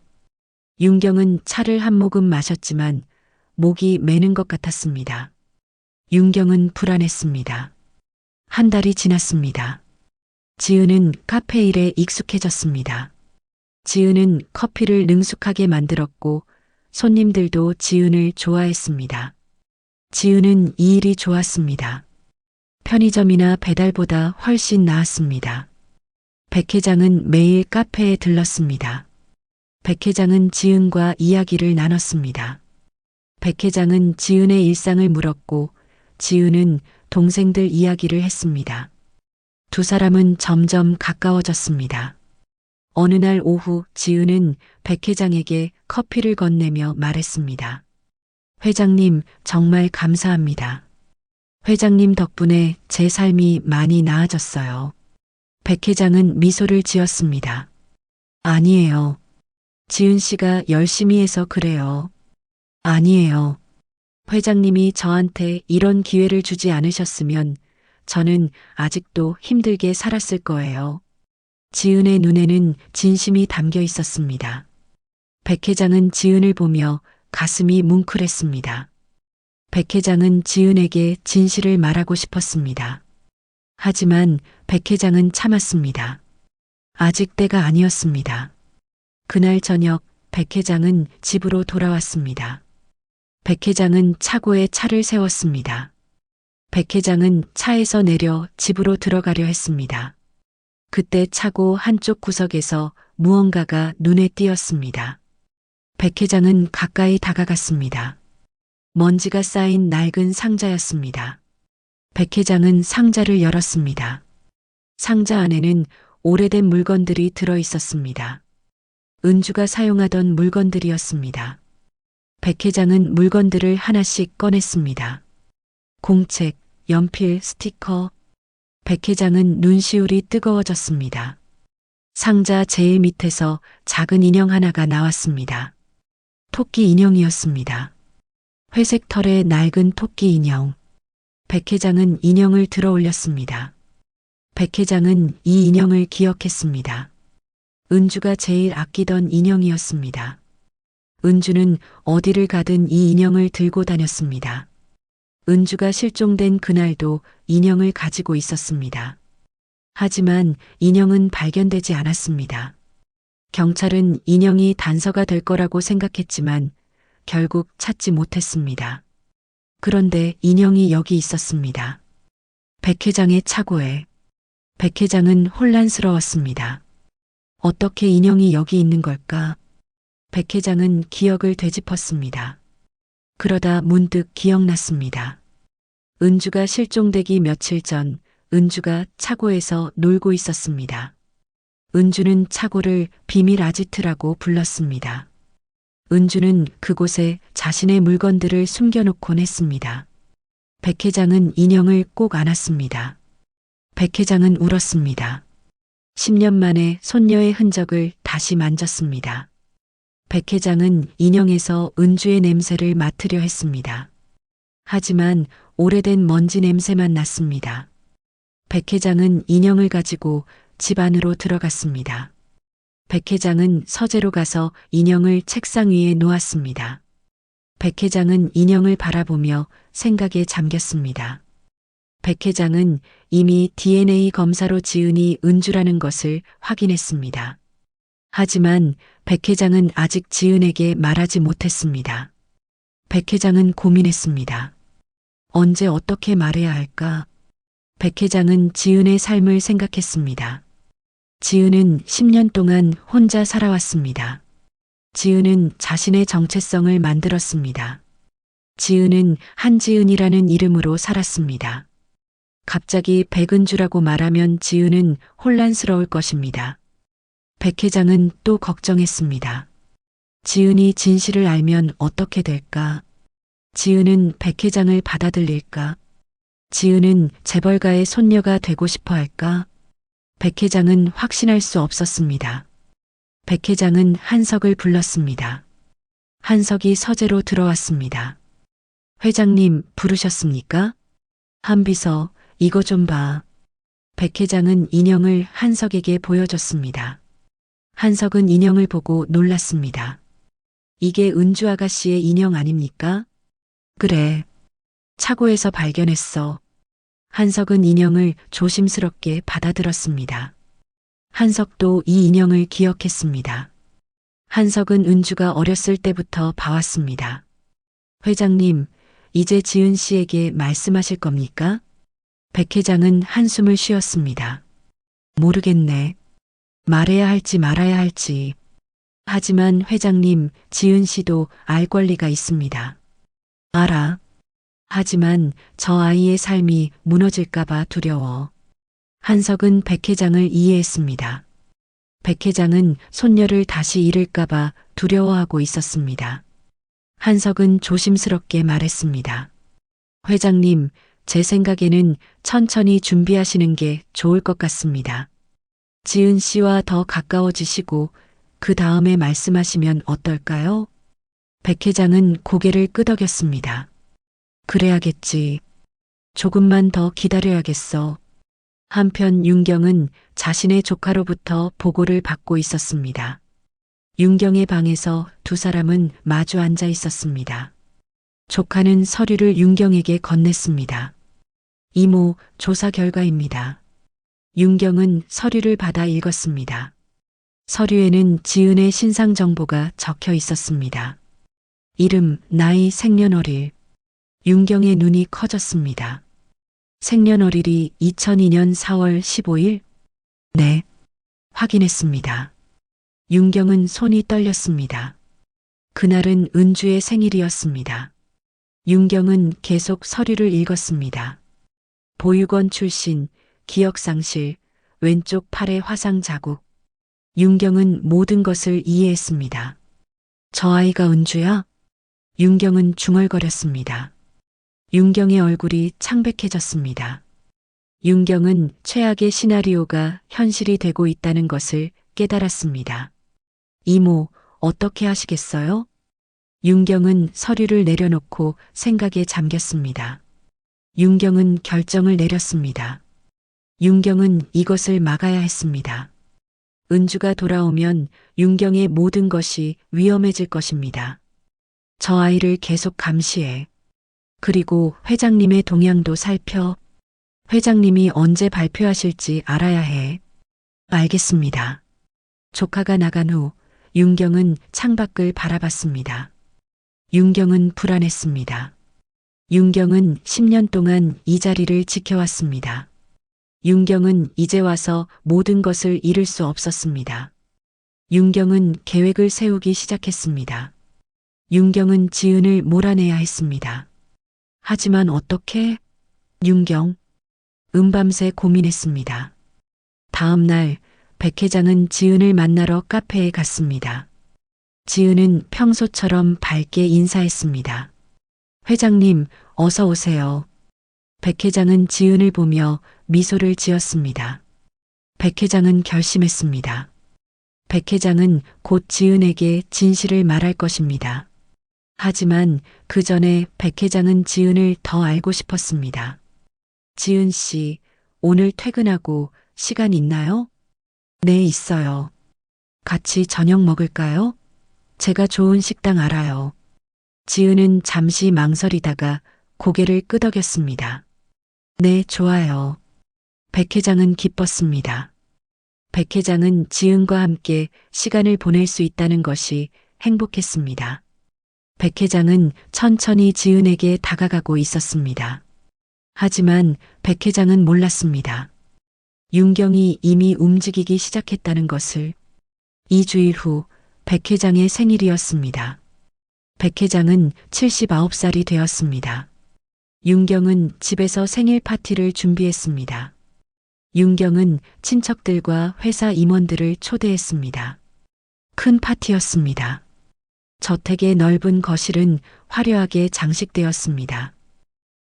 윤경은 차를 한 모금 마셨지만 목이 메는 것 같았습니다. 윤경은 불안했습니다. 한 달이 지났습니다. 지은은 카페 일에 익숙해졌습니다. 지은은 커피를 능숙하게 만들었고 손님들도 지은을 좋아했습니다. 지은은 이 일이 좋았습니다. 편의점이나 배달보다 훨씬 나았습니다. 백 회장은 매일 카페에 들렀습니다. 백 회장은 지은과 이야기를 나눴습니다. 백 회장은 지은의 일상을 물었고 지은은 동생들 이야기를 했습니다. 두 사람은 점점 가까워졌습니다. 어느 날 오후 지은은 백 회장에게 커피를 건네며 말했습니다. 회장님, 정말 감사합니다. 회장님 덕분에 제 삶이 많이 나아졌어요. 백 회장은 미소를 지었습니다. 아니에요. 지은 씨가 열심히 해서 그래요. 아니에요. 회장님이 저한테 이런 기회를 주지 않으셨으면 저는 아직도 힘들게 살았을 거예요. 지은의 눈에는 진심이 담겨 있었습니다. 백 회장은 지은을 보며 가슴이 뭉클했습니다. 백 회장은 지은에게 진실을 말하고 싶었습니다. 하지만 백 회장은 참았습니다. 아직 때가 아니었습니다. 그날 저녁 백 회장은 집으로 돌아왔습니다. 백 회장은 차고에 차를 세웠습니다. 백 회장은 차에서 내려 집으로 들어가려 했습니다. 그때 차고 한쪽 구석에서 무언가가 눈에 띄었습니다. 백 회장은 가까이 다가갔습니다. 먼지가 쌓인 낡은 상자였습니다. 백 회장은 상자를 열었습니다. 상자 안에는 오래된 물건들이 들어 있었습니다. 은주가 사용하던 물건들이었습니다. 백 회장은 물건들을 하나씩 꺼냈습니다. 공책, 연필, 스티커. 백 회장은 눈시울이 뜨거워졌습니다. 상자 제일 밑에서 작은 인형 하나가 나왔습니다. 토끼 인형이었습니다. 회색 털의 낡은 토끼 인형. 백 회장은 인형을 들어 올렸습니다. 백 회장은 이 인형을 기억했습니다. 은주가 제일 아끼던 인형이었습니다. 은주는 어디를 가든 이 인형을 들고 다녔습니다. 은주가 실종된 그날도 인형을 가지고 있었습니다. 하지만 인형은 발견되지 않았습니다. 경찰은 인형이 단서가 될 거라고 생각했지만 결국 찾지 못했습니다. 그런데 인형이 여기 있었습니다. 백 회장의 차고에. 백 회장은 혼란스러웠습니다. 어떻게 인형이 여기 있는 걸까? 백 회장은 기억을 되짚었습니다. 그러다 문득 기억났습니다. 은주가 실종되기 며칠 전 은주가 차고에서 놀고 있었습니다. 은주는 차고를 비밀 아지트라고 불렀습니다. 은주는 그곳에 자신의 물건들을 숨겨놓곤 했습니다. 백 회장은 인형을 꼭 안았습니다. 백 회장은 울었습니다. 10년 만에 손녀의 흔적을 다시 만졌습니다. 백 회장은 인형에서 은주의 냄새를 맡으려 했습니다. 하지만 오래된 먼지 냄새만 났습니다. 백 회장은 인형을 가지고 집 안으로 들어갔습니다. 백 회장은 서재로 가서 인형을 책상 위에 놓았습니다. 백 회장은 인형을 바라보며 생각에 잠겼습니다. 백 회장은 이미 DNA 검사로 지은이 은주라는 것을 확인했습니다. 하지만 백 회장은 아직 지은에게 말하지 못했습니다. 백 회장은 고민했습니다. 언제 어떻게 말해야 할까? 백 회장은 지은의 삶을 생각했습니다. 지은은 10년 동안 혼자 살아왔습니다. 지은은 자신의 정체성을 만들었습니다. 지은은 한지은이라는 이름으로 살았습니다. 갑자기 백은주라고 말하면 지은은 혼란스러울 것입니다. 백 회장은 또 걱정했습니다. 지은이 진실을 알면 어떻게 될까? 지은은 백 회장을 받아들일까? 지은은 재벌가의 손녀가 되고 싶어 할까? 백 회장은 확신할 수 없었습니다. 백 회장은 한석을 불렀습니다. 한석이 서재로 들어왔습니다. 회장님 부르셨습니까? 한비서, 이거 좀 봐. 백 회장은 인형을 한석에게 보여줬습니다. 한석은 인형을 보고 놀랐습니다. 이게 은주 아가씨의 인형 아닙니까? 그래. 차고에서 발견했어. 한석은 인형을 조심스럽게 받아들었습니다. 한석도 이 인형을 기억했습니다. 한석은 은주가 어렸을 때부터 봐왔습니다. 회장님, 이제 지은 씨에게 말씀하실 겁니까? 백 회장은 한숨을 쉬었습니다. 모르겠네. 말해야 할지 말아야 할지. 하지만 회장님, 지은 씨도 알 권리가 있습니다. 알아. 하지만 저 아이의 삶이 무너질까봐 두려워. 한석은 백 회장을 이해했습니다. 백 회장은 손녀를 다시 잃을까봐 두려워하고 있었습니다. 한석은 조심스럽게 말했습니다. 회장님, 제 생각에는 천천히 준비하시는 게 좋을 것 같습니다. 지은 씨와 더 가까워지시고 그 다음에 말씀하시면 어떨까요? 백 회장은 고개를 끄덕였습니다. 그래야겠지. 조금만 더 기다려야겠어. 한편 윤경은 자신의 조카로부터 보고를 받고 있었습니다. 윤경의 방에서 두 사람은 마주 앉아 있었습니다. 조카는 서류를 윤경에게 건넸습니다. 이모, 조사 결과입니다. 윤경은 서류를 받아 읽었습니다. 서류에는 지은의 신상 정보가 적혀 있었습니다. 이름, 나이, 생년월일. 윤경의 눈이 커졌습니다. 생년월일이 2002년 4월 15일? 네. 확인했습니다. 윤경은 손이 떨렸습니다. 그날은 은주의 생일이었습니다. 윤경은 계속 서류를 읽었습니다. 보육원 출신, 기억상실, 왼쪽 팔에 화상 자국. 윤경은 모든 것을 이해했습니다. 저 아이가 은주야? 윤경은 중얼거렸습니다. 윤경의 얼굴이 창백해졌습니다. 윤경은 최악의 시나리오가 현실이 되고 있다는 것을 깨달았습니다. 이모, 어떻게 하시겠어요? 윤경은 서류를 내려놓고 생각에 잠겼습니다. 윤경은 결정을 내렸습니다. 윤경은 이것을 막아야 했습니다. 은주가 돌아오면 윤경의 모든 것이 위험해질 것입니다. 저 아이를 계속 감시해. 그리고 회장님의 동향도 살펴. 회장님이 언제 발표하실지 알아야 해. 알겠습니다. 조카가 나간 후 윤경은 창밖을 바라봤습니다. 윤경은 불안했습니다. 윤경은 10년 동안 이 자리를 지켜왔습니다. 윤경은 이제 와서 모든 것을 잃을 수 없었습니다. 윤경은 계획을 세우기 시작했습니다. 윤경은 지은을 몰아내야 했습니다. 하지만 어떻게? 윤경. 밤새 고민했습니다. 다음 날 백 회장은 지은을 만나러 카페에 갔습니다. 지은은 평소처럼 밝게 인사했습니다. 회장님, 어서 오세요. 백 회장은 지은을 보며 미소를 지었습니다. 백 회장은 결심했습니다. 백 회장은 곧 지은에게 진실을 말할 것입니다. 하지만 그 전에 백 회장은 지은을 더 알고 싶었습니다. 지은 씨, 오늘 퇴근하고 시간 있나요? 네, 있어요. 같이 저녁 먹을까요? 제가 좋은 식당 알아요. 지은은 잠시 망설이다가 고개를 끄덕였습니다. 네, 좋아요. 백 회장은 기뻤습니다. 백 회장은 지은과 함께 시간을 보낼 수 있다는 것이 행복했습니다. 백 회장은 천천히 지은에게 다가가고 있었습니다. 하지만 백 회장은 몰랐습니다. 윤경이 이미 움직이기 시작했다는 것을. 2주일 후 백 회장의 생일이었습니다. 백 회장은 79살이 되었습니다. 윤경은 집에서 생일 파티를 준비했습니다. 윤경은 친척들과 회사 임원들을 초대했습니다. 큰 파티였습니다. 저택의 넓은 거실은 화려하게 장식되었습니다.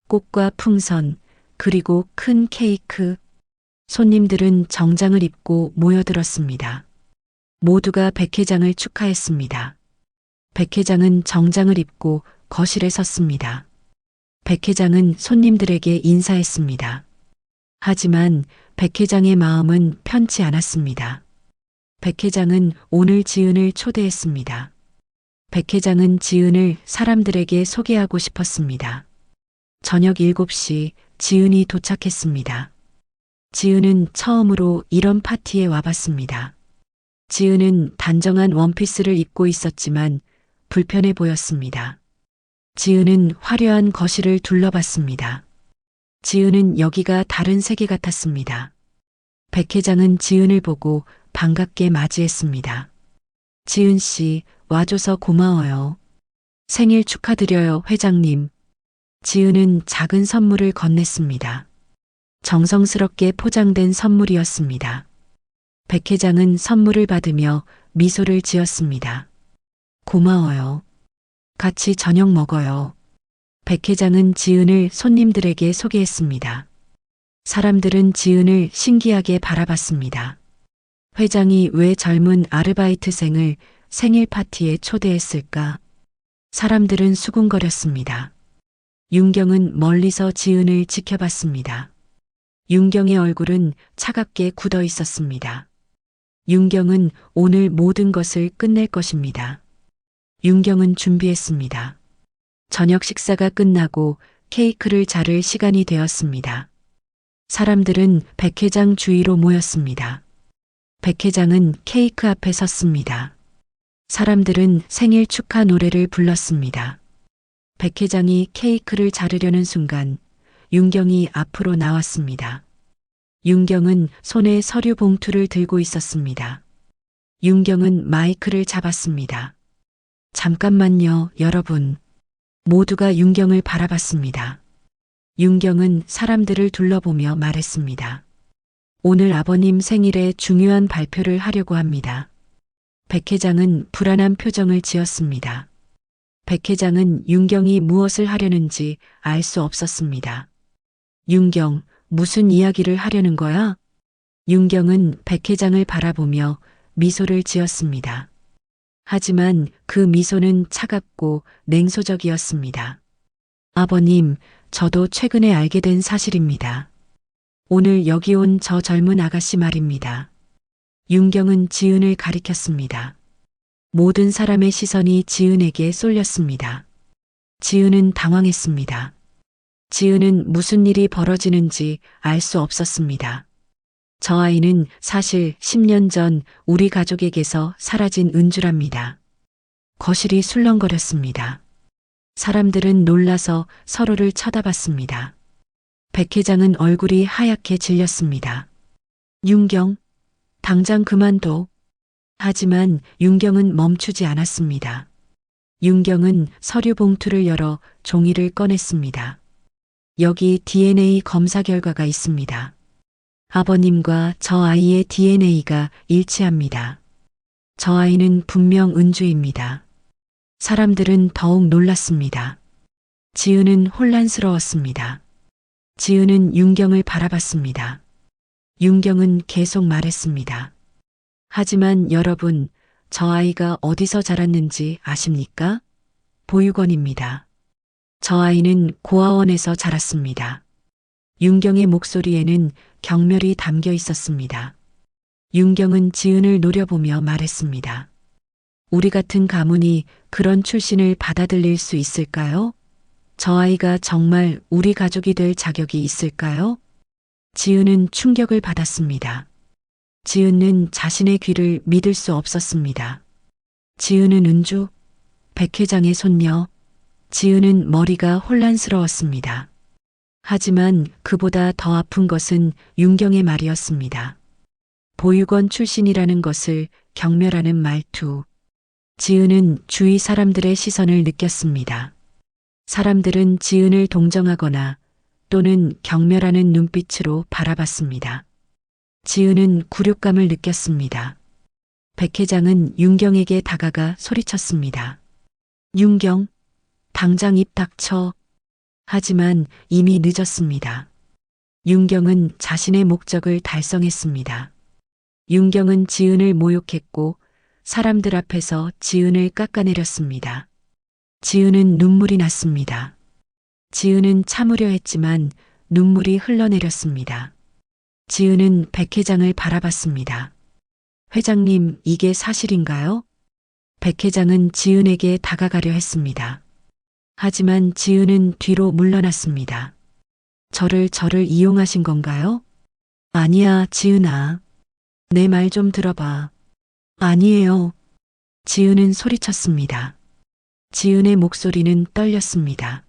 꽃과 풍선, 그리고 큰 케이크. 손님들은 정장을 입고 모여들었습니다. 모두가 백 회장을 축하했습니다. 백 회장은 정장을 입고 거실에 섰습니다. 백 회장은 손님들에게 인사했습니다. 하지만 백 회장의 마음은 편치 않았습니다. 백 회장은 오늘 지은을 초대했습니다. 백 회장은 지은을 사람들에게 소개하고 싶었습니다. 저녁 7시 지은이 도착했습니다. 지은은 처음으로 이런 파티에 와봤습니다. 지은은 단정한 원피스를 입고 있었지만 불편해 보였습니다. 지은은 화려한 거실을 둘러봤습니다. 지은은 여기가 다른 세계 같았습니다. 백 회장은 지은을 보고 반갑게 맞이했습니다. 지은 씨, 와줘서 고마워요. 생일 축하드려요, 회장님. 지은은 작은 선물을 건넸습니다. 정성스럽게 포장된 선물이었습니다. 백 회장은 선물을 받으며 미소를 지었습니다. 고마워요. 같이 저녁 먹어요. 백 회장은 지은을 손님들에게 소개했습니다. 사람들은 지은을 신기하게 바라봤습니다. 회장이 왜 젊은 아르바이트생을 생일 파티에 초대했을까? 사람들은 수군거렸습니다. 윤경은 멀리서 지은을 지켜봤습니다. 윤경의 얼굴은 차갑게 굳어 있었습니다. 윤경은 오늘 모든 것을 끝낼 것입니다. 윤경은 준비했습니다. 저녁 식사가 끝나고 케이크를 자를 시간이 되었습니다. 사람들은 백 회장 주위로 모였습니다. 백 회장은 케이크 앞에 섰습니다. 사람들은 생일 축하 노래를 불렀습니다. 백 회장이 케이크를 자르려는 순간 윤경이 앞으로 나왔습니다. 윤경은 손에 서류 봉투를 들고 있었습니다. 윤경은 마이크를 잡았습니다. 잠깐만요, 여러분. 모두가 윤경을 바라봤습니다. 윤경은 사람들을 둘러보며 말했습니다. 오늘 아버님 생일에 중요한 발표를 하려고 합니다. 백 회장은 불안한 표정을 지었습니다. 백 회장은 윤경이 무엇을 하려는지 알 수 없었습니다. 윤경, 무슨 이야기를 하려는 거야? 윤경은 백 회장을 바라보며 미소를 지었습니다. 하지만 그 미소는 차갑고 냉소적이었습니다. 아버님, 저도 최근에 알게 된 사실입니다. 오늘 여기 온 저 젊은 아가씨 말입니다. 윤경은 지은을 가리켰습니다. 모든 사람의 시선이 지은에게 쏠렸습니다. 지은은 당황했습니다. 지은은 무슨 일이 벌어지는지 알 수 없었습니다. 저 아이는 사실 10년 전 우리 가족에게서 사라진 은주랍니다. 거실이 술렁거렸습니다. 사람들은 놀라서 서로를 쳐다봤습니다. 백 회장은 얼굴이 하얗게 질렸습니다. 윤경, 당장 그만둬. 하지만 윤경은 멈추지 않았습니다. 윤경은 서류 봉투를 열어 종이를 꺼냈습니다. 여기 DNA 검사 결과가 있습니다. 아버님과 저 아이의 DNA가 일치합니다. 저 아이는 분명 은주입니다. 사람들은 더욱 놀랐습니다. 지은은 혼란스러웠습니다. 지은은 윤경을 바라봤습니다. 윤경은 계속 말했습니다. 하지만 여러분, 저 아이가 어디서 자랐는지 아십니까? 보육원입니다. 저 아이는 고아원에서 자랐습니다. 윤경의 목소리에는 경멸이 담겨 있었습니다. 윤경은 지은을 노려보며 말했습니다. 우리 같은 가문이 그런 출신을 받아들일 수 있을까요? 저 아이가 정말 우리 가족이 될 자격이 있을까요? 지은은 충격을 받았습니다. 지은은 자신의 귀를 믿을 수 없었습니다. 지은은 은주, 백 회장의 손녀. 지은은 머리가 혼란스러웠습니다. 하지만 그보다 더 아픈 것은 윤경의 말이었습니다. 보육원 출신이라는 것을 경멸하는 말투. 지은은 주위 사람들의 시선을 느꼈습니다. 사람들은 지은을 동정하거나 또는 경멸하는 눈빛으로 바라봤습니다. 지은은 굴욕감을 느꼈습니다. 백 회장은 윤경에게 다가가 소리쳤습니다. 윤경, 당장 입 닥쳐. 하지만 이미 늦었습니다. 윤경은 자신의 목적을 달성했습니다. 윤경은 지은을 모욕했고 사람들 앞에서 지은을 깎아내렸습니다. 지은은 눈물이 났습니다. 지은은 참으려 했지만 눈물이 흘러내렸습니다. 지은은 백 회장을 바라봤습니다. 회장님, 이게 사실인가요? 백 회장은 지은에게 다가가려 했습니다. 하지만 지은은 뒤로 물러났습니다. 저를 이용하신 건가요? 아니야, 지은아. 내 말 좀 들어봐. 아니에요. 지은은 소리쳤습니다. 지은의 목소리는 떨렸습니다.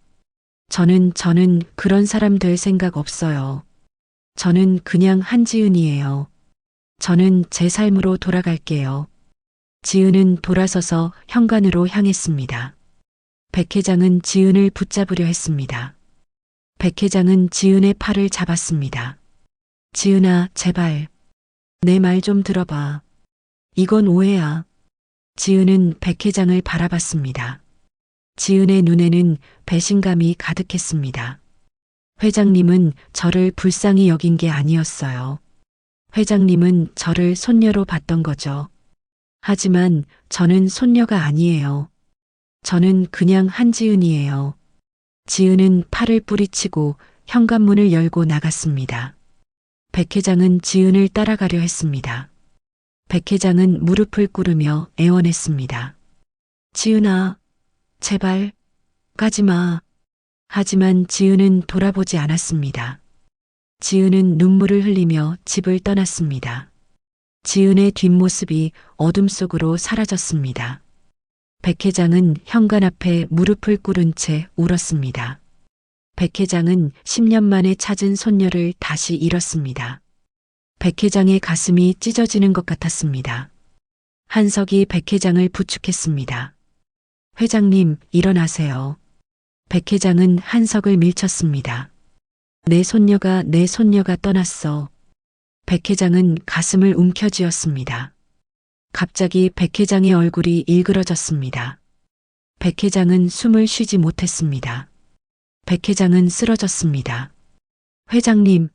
저는 그런 사람 될 생각 없어요. 저는 그냥 한지은이에요. 저는 제 삶으로 돌아갈게요. 지은은 돌아서서 현관으로 향했습니다. 백 회장은 지은을 붙잡으려 했습니다. 백 회장은 지은의 팔을 잡았습니다. 지은아, 제발. 내 말 좀 들어봐. 이건 오해야. 지은은 백 회장을 바라봤습니다. 지은의 눈에는 배신감이 가득했습니다. 회장님은 저를 불쌍히 여긴 게 아니었어요. 회장님은 저를 손녀로 봤던 거죠. 하지만 저는 손녀가 아니에요. 저는 그냥 한지은이에요. 지은은 팔을 뿌리치고 현관문을 열고 나갔습니다. 백 회장은 지은을 따라가려 했습니다. 백 회장은 무릎을 꿇으며 애원했습니다. 지은아, 제발, 가지 마. 하지만 지은은 돌아보지 않았습니다. 지은은 눈물을 흘리며 집을 떠났습니다. 지은의 뒷모습이 어둠 속으로 사라졌습니다. 백 회장은 현관 앞에 무릎을 꿇은 채 울었습니다. 백 회장은 10년 만에 찾은 손녀를 다시 잃었습니다. 백 회장의 가슴이 찢어지는 것 같았습니다. 한석이 백 회장을 부축했습니다. 회장님, 일어나세요. 백 회장은 한석을 밀쳤습니다. 내 손녀가 떠났어. 백 회장은 가슴을 움켜쥐었습니다. 갑자기 백 회장의 얼굴이 일그러졌습니다. 백 회장은 숨을 쉬지 못했습니다. 백 회장은 쓰러졌습니다. 회장님,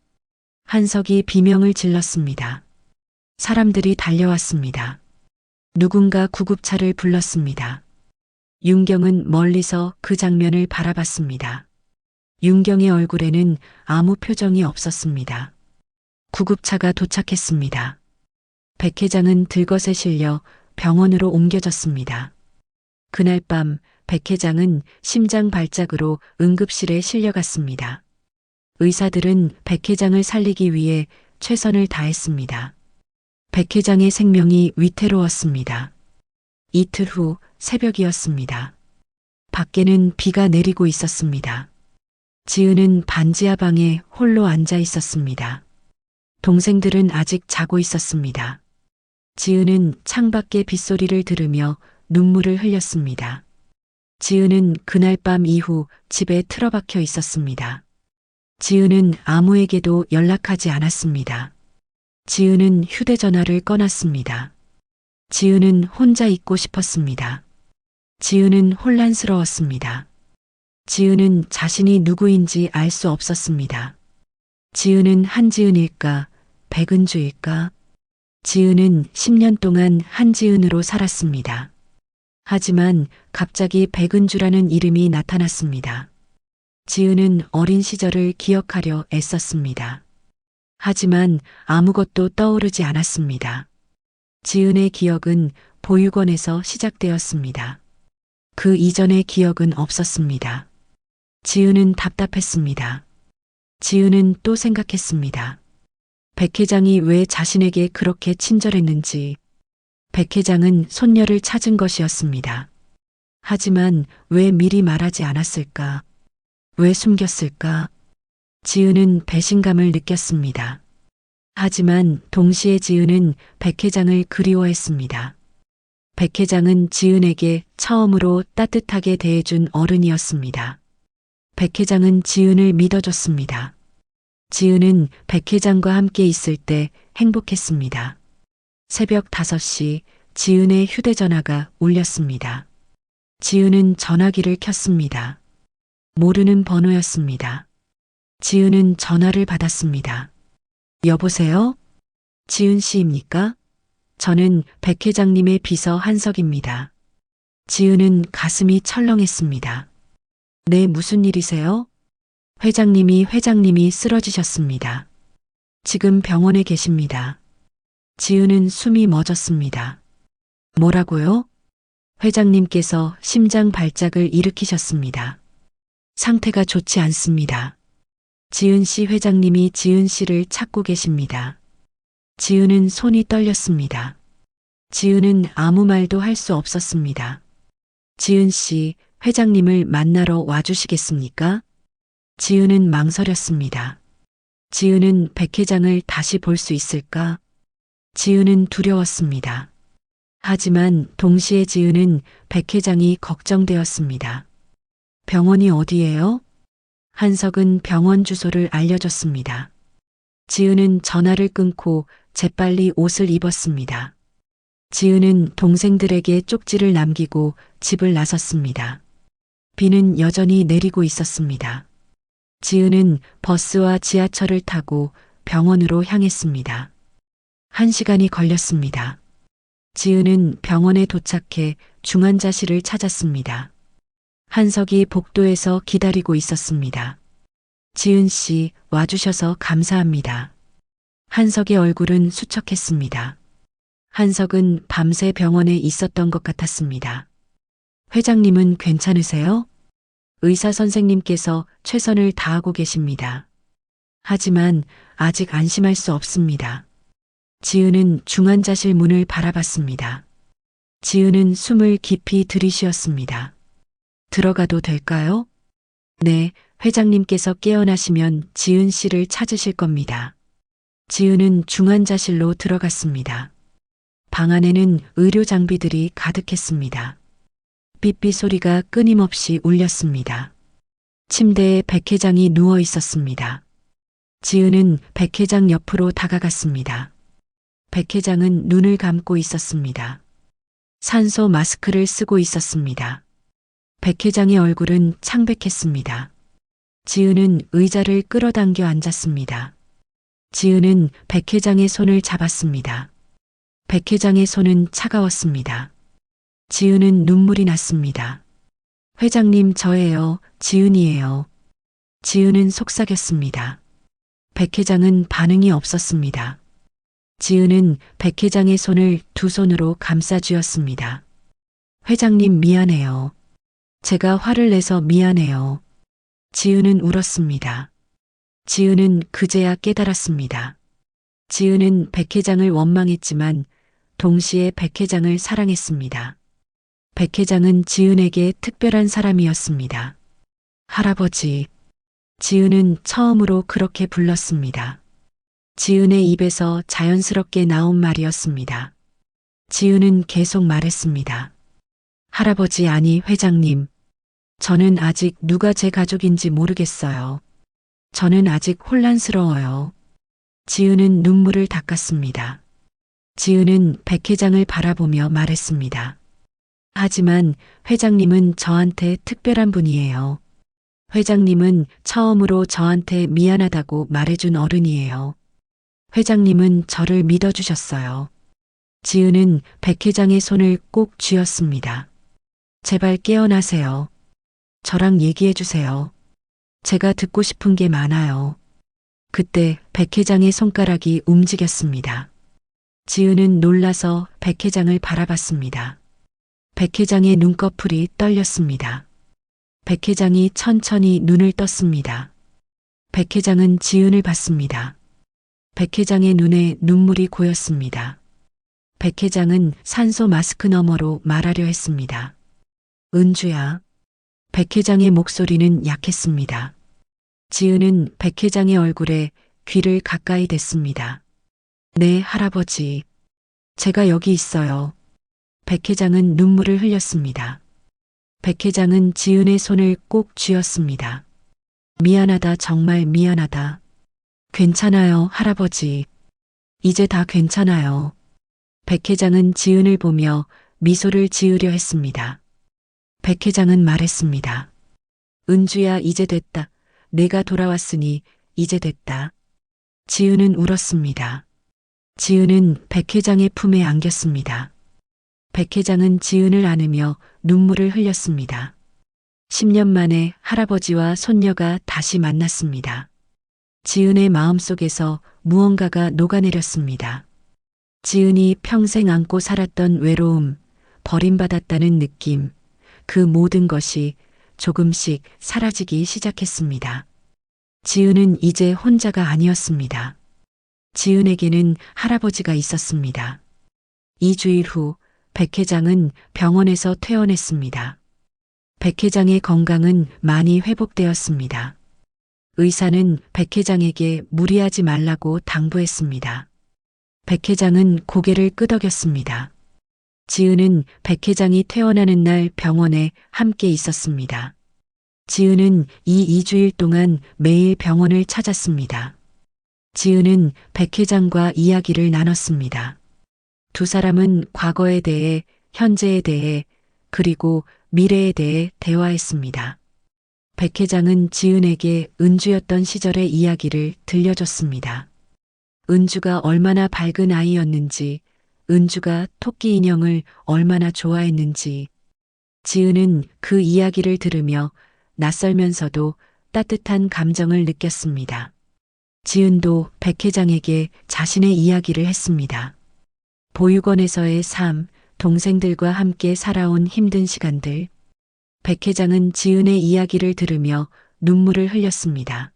한석이 비명을 질렀습니다. 사람들이 달려왔습니다. 누군가 구급차를 불렀습니다. 윤경은 멀리서 그 장면을 바라봤습니다. 윤경의 얼굴에는 아무 표정이 없었습니다. 구급차가 도착했습니다. 백 회장은 들것에 실려 병원으로 옮겨졌습니다. 그날 밤 백 회장은 심장 발작으로 응급실에 실려갔습니다. 의사들은 백 회장을 살리기 위해 최선을 다했습니다. 백 회장의 생명이 위태로웠습니다. 이틀 후 새벽이었습니다. 밖에는 비가 내리고 있었습니다. 지은은 반지하 방에 홀로 앉아 있었습니다. 동생들은 아직 자고 있었습니다. 지은은 창밖의 빗소리를 들으며 눈물을 흘렸습니다. 지은은 그날 밤 이후 집에 틀어박혀 있었습니다. 지은은 아무에게도 연락하지 않았습니다. 지은은 휴대전화를 꺼놨습니다. 지은은 혼자 있고 싶었습니다. 지은은 혼란스러웠습니다. 지은은 자신이 누구인지 알 수 없었습니다. 지은은 한지은일까, 백은주일까? 지은은 10년 동안 한지은으로 살았습니다. 하지만 갑자기 백은주라는 이름이 나타났습니다. 지은은 어린 시절을 기억하려 애썼습니다. 하지만 아무것도 떠오르지 않았습니다. 지은의 기억은 보육원에서 시작되었습니다. 그 이전의 기억은 없었습니다. 지은은 답답했습니다. 지은은 또 생각했습니다. 백 회장이 왜 자신에게 그렇게 친절했는지. 백 회장은 손녀를 찾은 것이었습니다. 하지만 왜 미리 말하지 않았을까? 왜 숨겼을까? 지은은 배신감을 느꼈습니다. 하지만 동시에 지은은 백 회장을 그리워했습니다. 백 회장은 지은에게 처음으로 따뜻하게 대해준 어른이었습니다. 백 회장은 지은을 믿어줬습니다. 지은은 백 회장과 함께 있을 때 행복했습니다. 새벽 5시 지은의 휴대전화가 울렸습니다. 지은은 전화기를 켰습니다. 모르는 번호였습니다. 지은은 전화를 받았습니다. 여보세요? 지은 씨입니까? 저는 백 회장님의 비서 한석입니다. 지은은 가슴이 철렁했습니다. 네, 무슨 일이세요? 회장님이 쓰러지셨습니다. 지금 병원에 계십니다. 지은은 숨이 멎었습니다. 뭐라고요? 회장님께서 심장 발작을 일으키셨습니다. 상태가 좋지 않습니다. 지은 씨 회장님이 지은 씨를 찾고 계십니다. 지은은 손이 떨렸습니다. 지은은 아무 말도 할 수 없었습니다. 지은 씨, 회장님을 만나러 와주시겠습니까? 지은은 망설였습니다. 지은은 백 회장을 다시 볼 수 있을까? 지은은 두려웠습니다. 하지만 동시에 지은은 백 회장이 걱정되었습니다. 병원이 어디예요? 한석은 병원 주소를 알려줬습니다. 지은은 전화를 끊고 재빨리 옷을 입었습니다. 지은은 동생들에게 쪽지를 남기고 집을 나섰습니다. 비는 여전히 내리고 있었습니다. 지은은 버스와 지하철을 타고 병원으로 향했습니다. 1시간이 걸렸습니다. 지은은 병원에 도착해 중환자실을 찾았습니다. 한석이 복도에서 기다리고 있었습니다. 지은 씨, 와주셔서 감사합니다. 한석의 얼굴은 수척했습니다. 한석은 밤새 병원에 있었던 것 같았습니다. 회장님은 괜찮으세요? 의사 선생님께서 최선을 다하고 계십니다. 하지만 아직 안심할 수 없습니다. 지은은 중환자실 문을 바라봤습니다. 지은은 숨을 깊이 들이쉬었습니다. 들어가도 될까요? 네, 회장님께서 깨어나시면 지은 씨를 찾으실 겁니다. 지은은 중환자실로 들어갔습니다. 방 안에는 의료 장비들이 가득했습니다. 삐삐 소리가 끊임없이 울렸습니다. 침대에 백 회장이 누워 있었습니다. 지은은 백 회장 옆으로 다가갔습니다. 백 회장은 눈을 감고 있었습니다. 산소 마스크를 쓰고 있었습니다. 백 회장의 얼굴은 창백했습니다. 지은은 의자를 끌어당겨 앉았습니다. 지은은 백 회장의 손을 잡았습니다. 백 회장의 손은 차가웠습니다. 지은은 눈물이 났습니다. 회장님, 저예요. 지은이에요. 지은은 속삭였습니다. 백 회장은 반응이 없었습니다. 지은은 백 회장의 손을 두 손으로 감싸 쥐었습니다. 회장님, 미안해요. 제가 화를 내서 미안해요. 지은은 울었습니다. 지은은 그제야 깨달았습니다. 지은은 백 회장을 원망했지만 동시에 백 회장을 사랑했습니다. 백 회장은 지은에게 특별한 사람이었습니다. 할아버지. 지은은 처음으로 그렇게 불렀습니다. 지은의 입에서 자연스럽게 나온 말이었습니다. 지은은 계속 말했습니다. 할아버지, 아니 회장님. 저는 아직 누가 제 가족인지 모르겠어요. 저는 아직 혼란스러워요. 지은은 눈물을 닦았습니다. 지은은 백 회장을 바라보며 말했습니다. 하지만 회장님은 저한테 특별한 분이에요. 회장님은 처음으로 저한테 미안하다고 말해준 어른이에요. 회장님은 저를 믿어주셨어요. 지은은 백 회장의 손을 꼭 쥐었습니다. 제발 깨어나세요. 저랑 얘기해 주세요. 제가 듣고 싶은 게 많아요. 그때 백 회장의 손가락이 움직였습니다. 지은은 놀라서 백 회장을 바라봤습니다. 백 회장의 눈꺼풀이 떨렸습니다. 백 회장이 천천히 눈을 떴습니다. 백 회장은 지은을 봤습니다. 백 회장의 눈에 눈물이 고였습니다. 백 회장은 산소 마스크 너머로 말하려 했습니다. 은주야. 백 회장의 목소리는 약했습니다. 지은은 백 회장의 얼굴에 귀를 가까이 댔습니다. 네, 할아버지. 제가 여기 있어요. 백 회장은 눈물을 흘렸습니다. 백 회장은 지은의 손을 꼭 쥐었습니다. 미안하다, 정말 미안하다. 괜찮아요, 할아버지. 이제 다 괜찮아요. 백 회장은 지은을 보며 미소를 지으려 했습니다. 백 회장은 말했습니다. 은주야, 이제 됐다. 내가 돌아왔으니 이제 됐다. 지은은 울었습니다. 지은은 백 회장의 품에 안겼습니다. 백 회장은 지은을 안으며 눈물을 흘렸습니다. 10년 만에 할아버지와 손녀가 다시 만났습니다. 지은의 마음속에서 무언가가 녹아내렸습니다. 지은이 평생 안고 살았던 외로움, 버림받았다는 느낌, 그 모든 것이 조금씩 사라지기 시작했습니다. 지은은 이제 혼자가 아니었습니다. 지은에게는 할아버지가 있었습니다. 2주일 후 백 회장은 병원에서 퇴원했습니다. 백 회장의 건강은 많이 회복되었습니다. 의사는 백 회장에게 무리하지 말라고 당부했습니다. 백 회장은 고개를 끄덕였습니다. 지은은 백 회장이 퇴원하는 날 병원에 함께 있었습니다. 지은은 이 2주일 동안 매일 병원을 찾았습니다. 지은은 백 회장과 이야기를 나눴습니다. 두 사람은 과거에 대해, 현재에 대해, 그리고 미래에 대해 대화했습니다. 백 회장은 지은에게 은주였던 시절의 이야기를 들려줬습니다. 은주가 얼마나 밝은 아이였는지, 은주가 토끼 인형을 얼마나 좋아했는지. 지은은 그 이야기를 들으며 낯설면서도 따뜻한 감정을 느꼈습니다. 지은도 백 회장에게 자신의 이야기를 했습니다. 보육원에서의 삶, 동생들과 함께 살아온 힘든 시간들. 백 회장은 지은의 이야기를 들으며 눈물을 흘렸습니다.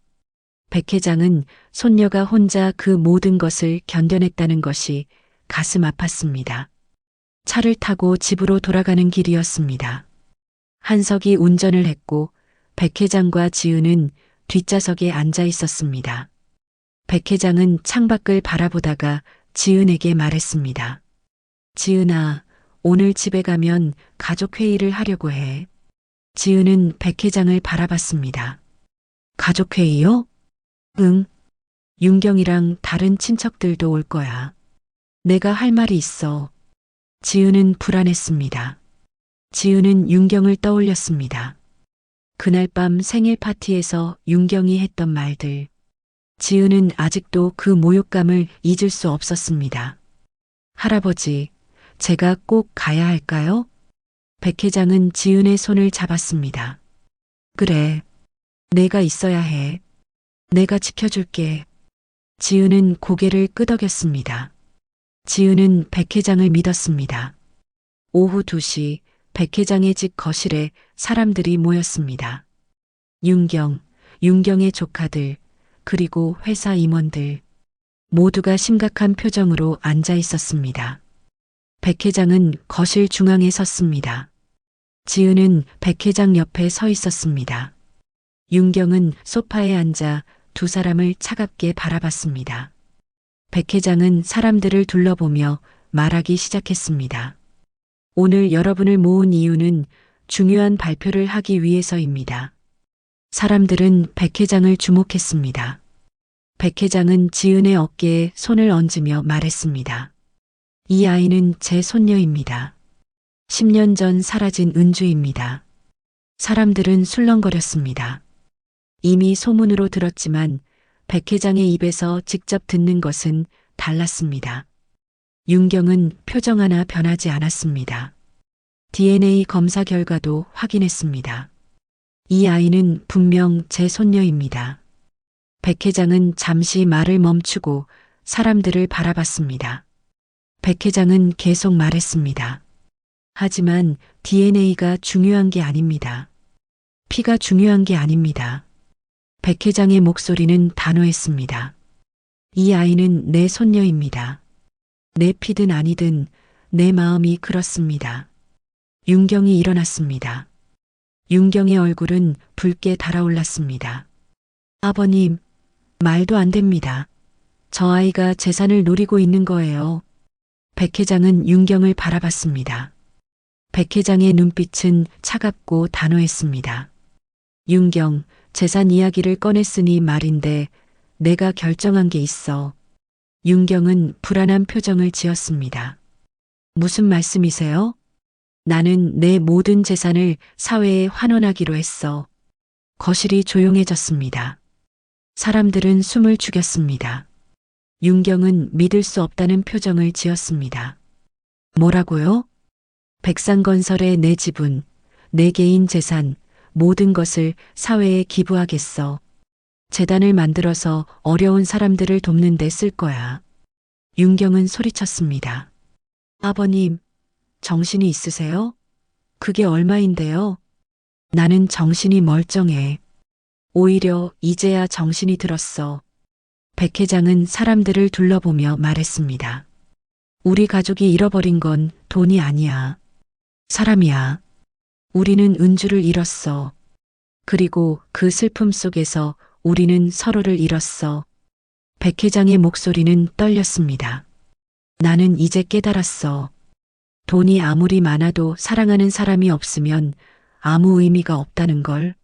백 회장은 손녀가 혼자 그 모든 것을 견뎌냈다는 것이 가슴 아팠습니다. 차를 타고 집으로 돌아가는 길이었습니다. 한석이 운전을 했고 백 회장과 지은은 뒷좌석에 앉아 있었습니다. 백 회장은 창밖을 바라보다가 지은에게 말했습니다. 지은아, 오늘 집에 가면 가족회의를 하려고 해. 지은은 백 회장을 바라봤습니다. 가족회의요? 응. 윤경이랑 다른 친척들도 올 거야. 내가 할 말이 있어. 지은은 불안했습니다. 지은은 윤경을 떠올렸습니다. 그날 밤 생일 파티에서 윤경이 했던 말들. 지은은 아직도 그 모욕감을 잊을 수 없었습니다. 할아버지, 제가 꼭 가야 할까요? 백 회장은 지은의 손을 잡았습니다. 그래, 내가 있어야 해. 내가 지켜줄게. 지은은 고개를 끄덕였습니다. 지은은 백 회장을 믿었습니다. 오후 2시 백 회장의 집 거실에 사람들이 모였습니다. 윤경의 조카들, 그리고 회사 임원들. 모두가 심각한 표정으로 앉아 있었습니다. 백 회장은 거실 중앙에 섰습니다. 지은은 백 회장 옆에 서 있었습니다. 윤경은 소파에 앉아 두 사람을 차갑게 바라봤습니다. 백 회장은 사람들을 둘러보며 말하기 시작했습니다. 오늘 여러분을 모은 이유는 중요한 발표를 하기 위해서입니다. 사람들은 백 회장을 주목했습니다. 백 회장은 지은의 어깨에 손을 얹으며 말했습니다. 이 아이는 제 손녀입니다. 10년 전 사라진 은주입니다. 사람들은 술렁거렸습니다. 이미 소문으로 들었지만 백 회장의 입에서 직접 듣는 것은 달랐습니다. 윤경은 표정 하나 변하지 않았습니다. DNA 검사 결과도 확인했습니다. 이 아이는 분명 제 손녀입니다. 백 회장은 잠시 말을 멈추고 사람들을 바라봤습니다. 백 회장은 계속 말했습니다. 하지만 DNA가 중요한 게 아닙니다. 피가 중요한 게 아닙니다. 백 회장의 목소리는 단호했습니다. 이 아이는 내 손녀입니다. 내 피든 아니든 내 마음이 그렇습니다. 윤경이 일어났습니다. 윤경의 얼굴은 붉게 달아올랐습니다. 아버님, 말도 안 됩니다. 저 아이가 재산을 노리고 있는 거예요. 백 회장은 윤경을 바라봤습니다. 백 회장의 눈빛은 차갑고 단호했습니다. 윤경, 재산 이야기를 꺼냈으니 말인데 내가 결정한 게 있어. 윤경은 불안한 표정을 지었습니다. 무슨 말씀이세요? 나는 내 모든 재산을 사회에 환원하기로 했어. 거실이 조용해졌습니다. 사람들은 숨을 죽였습니다. 윤경은 믿을 수 없다는 표정을 지었습니다. 뭐라고요? 백상건설의 내 지분, 내 개인 재산, 모든 것을 사회에 기부하겠어. 재단을 만들어서 어려운 사람들을 돕는 데 쓸 거야. 윤경은 소리쳤습니다. 아버님, 정신이 있으세요? 그게 얼마인데요? 나는 정신이 멀쩡해. 오히려 이제야 정신이 들었어. 백 회장은 사람들을 둘러보며 말했습니다. 우리 가족이 잃어버린 건 돈이 아니야. 사람이야. 우리는 은주를 잃었어. 그리고 그 슬픔 속에서 우리는 서로를 잃었어. 백 회장의 목소리는 떨렸습니다. 나는 이제 깨달았어. 돈이 아무리 많아도 사랑하는 사람이 없으면 아무 의미가 없다는 걸.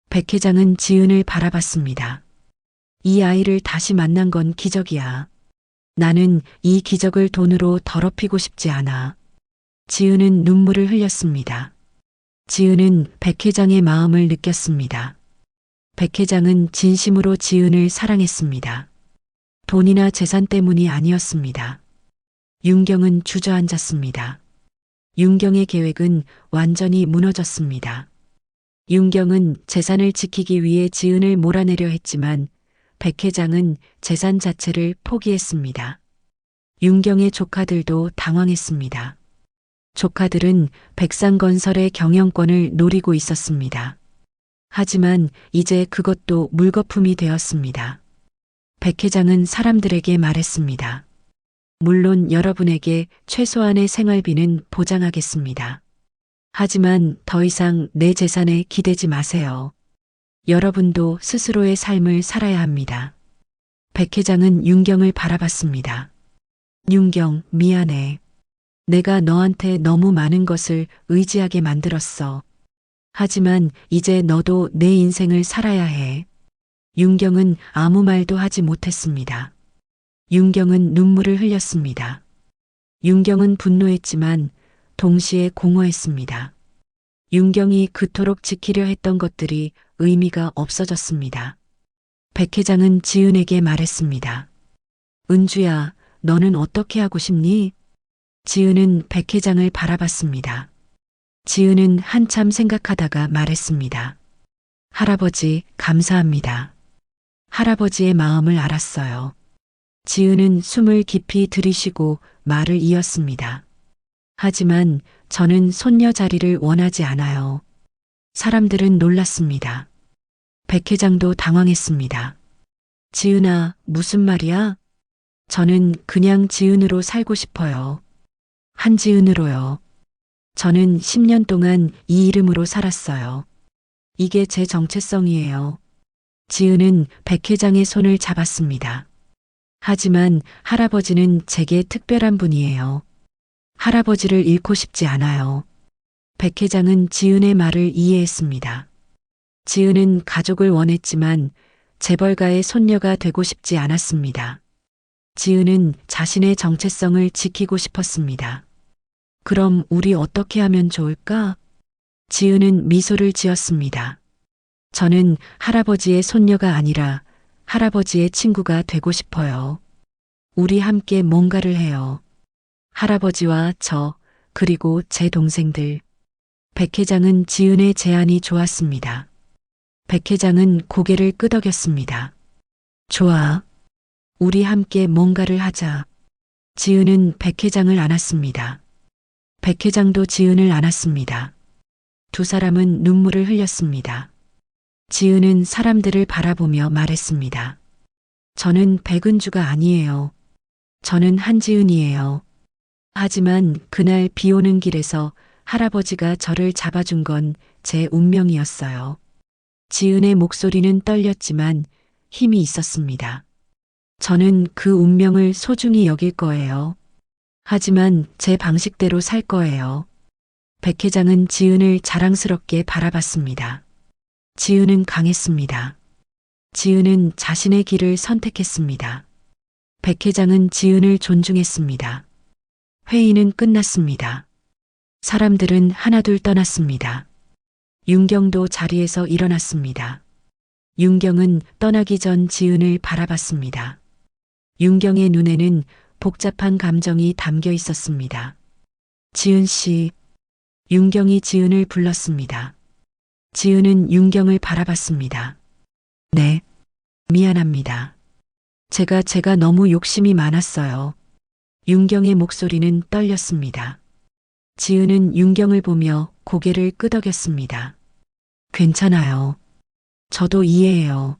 백 회장은 지은을 바라봤습니다. 이 아이를 다시 만난 건 기적이야. 나는 이 기적을 돈으로 더럽히고 싶지 않아. 지은은 눈물을 흘렸습니다. 지은은 백 회장의 마음을 느꼈습니다. 백 회장은 진심으로 지은을 사랑했습니다. 돈이나 재산 때문이 아니었습니다. 윤경은 주저앉았습니다. 윤경의 계획은 완전히 무너졌습니다. 윤경은 재산을 지키기 위해 지은을 몰아내려 했지만 백 회장은 재산 자체를 포기했습니다. 윤경의 조카들도 당황했습니다. 조카들은 백상건설의 경영권을 노리고 있었습니다. 하지만 이제 그것도 물거품이 되었습니다. 백 회장은 사람들에게 말했습니다. 물론 여러분에게 최소한의 생활비는 보장하겠습니다. 하지만 더 이상 내 재산에 기대지 마세요. 여러분도 스스로의 삶을 살아야 합니다. 백 회장은 윤경을 바라봤습니다. 윤경, 미안해. 내가 너한테 너무 많은 것을 의지하게 만들었어. 하지만 이제 너도 내 인생을 살아야 해. 윤경은 아무 말도 하지 못했습니다. 윤경은 눈물을 흘렸습니다. 윤경은 분노했지만 동시에 공허했습니다. 윤경이 그토록 지키려 했던 것들이 의미가 없어졌습니다. 백 회장은 지은에게 말했습니다. 은주야, 너는 어떻게 하고 싶니? 지은은 백 회장을 바라봤습니다. 지은은 한참 생각하다가 말했습니다. 할아버지, 감사합니다. 할아버지의 마음을 알았어요. 지은은 숨을 깊이 들이쉬고 말을 이었습니다. 하지만 저는 손녀 자리를 원하지 않아요. 사람들은 놀랐습니다. 백 회장도 당황했습니다. 지은아, 무슨 말이야? 저는 그냥 지은으로 살고 싶어요. 한지은으로요. 저는 10년 동안 이 이름으로 살았어요. 이게 제 정체성이에요. 지은은 백 회장의 손을 잡았습니다. 하지만 할아버지는 제게 특별한 분이에요. 할아버지를 잃고 싶지 않아요. 백 회장은 지은의 말을 이해했습니다. 지은은 가족을 원했지만 재벌가의 손녀가 되고 싶지 않았습니다. 지은은 자신의 정체성을 지키고 싶었습니다. 그럼 우리 어떻게 하면 좋을까? 지은은 미소를 지었습니다. 저는 할아버지의 손녀가 아니라 할아버지의 친구가 되고 싶어요. 우리 함께 뭔가를 해요. 할아버지와 저, 그리고 제 동생들. 백 회장은 지은의 제안이 좋았습니다. 백 회장은 고개를 끄덕였습니다. 좋아. 우리 함께 뭔가를 하자. 지은은 백 회장을 안았습니다. 백 회장도 지은을 안았습니다. 두 사람은 눈물을 흘렸습니다. 지은은 사람들을 바라보며 말했습니다. 저는 백은주가 아니에요. 저는 한지은이에요. 하지만 그날 비 오는 길에서 할아버지가 저를 잡아준 건 제 운명이었어요. 지은의 목소리는 떨렸지만 힘이 있었습니다. 저는 그 운명을 소중히 여길 거예요. 하지만 제 방식대로 살 거예요. 백 회장은 지은을 자랑스럽게 바라봤습니다. 지은은 강했습니다. 지은은 자신의 길을 선택했습니다. 백 회장은 지은을 존중했습니다. 회의는 끝났습니다. 사람들은 하나둘 떠났습니다. 윤경도 자리에서 일어났습니다. 윤경은 떠나기 전 지은을 바라봤습니다. 윤경의 눈에는 복잡한 감정이 담겨 있었습니다. 지은 씨, 윤경이 지은을 불렀습니다. 지은은 윤경을 바라봤습니다. 네, 미안합니다. 제가 너무 욕심이 많았어요. 윤경의 목소리는 떨렸습니다. 지은은 윤경을 보며 고개를 끄덕였습니다. 괜찮아요. 저도 이해해요.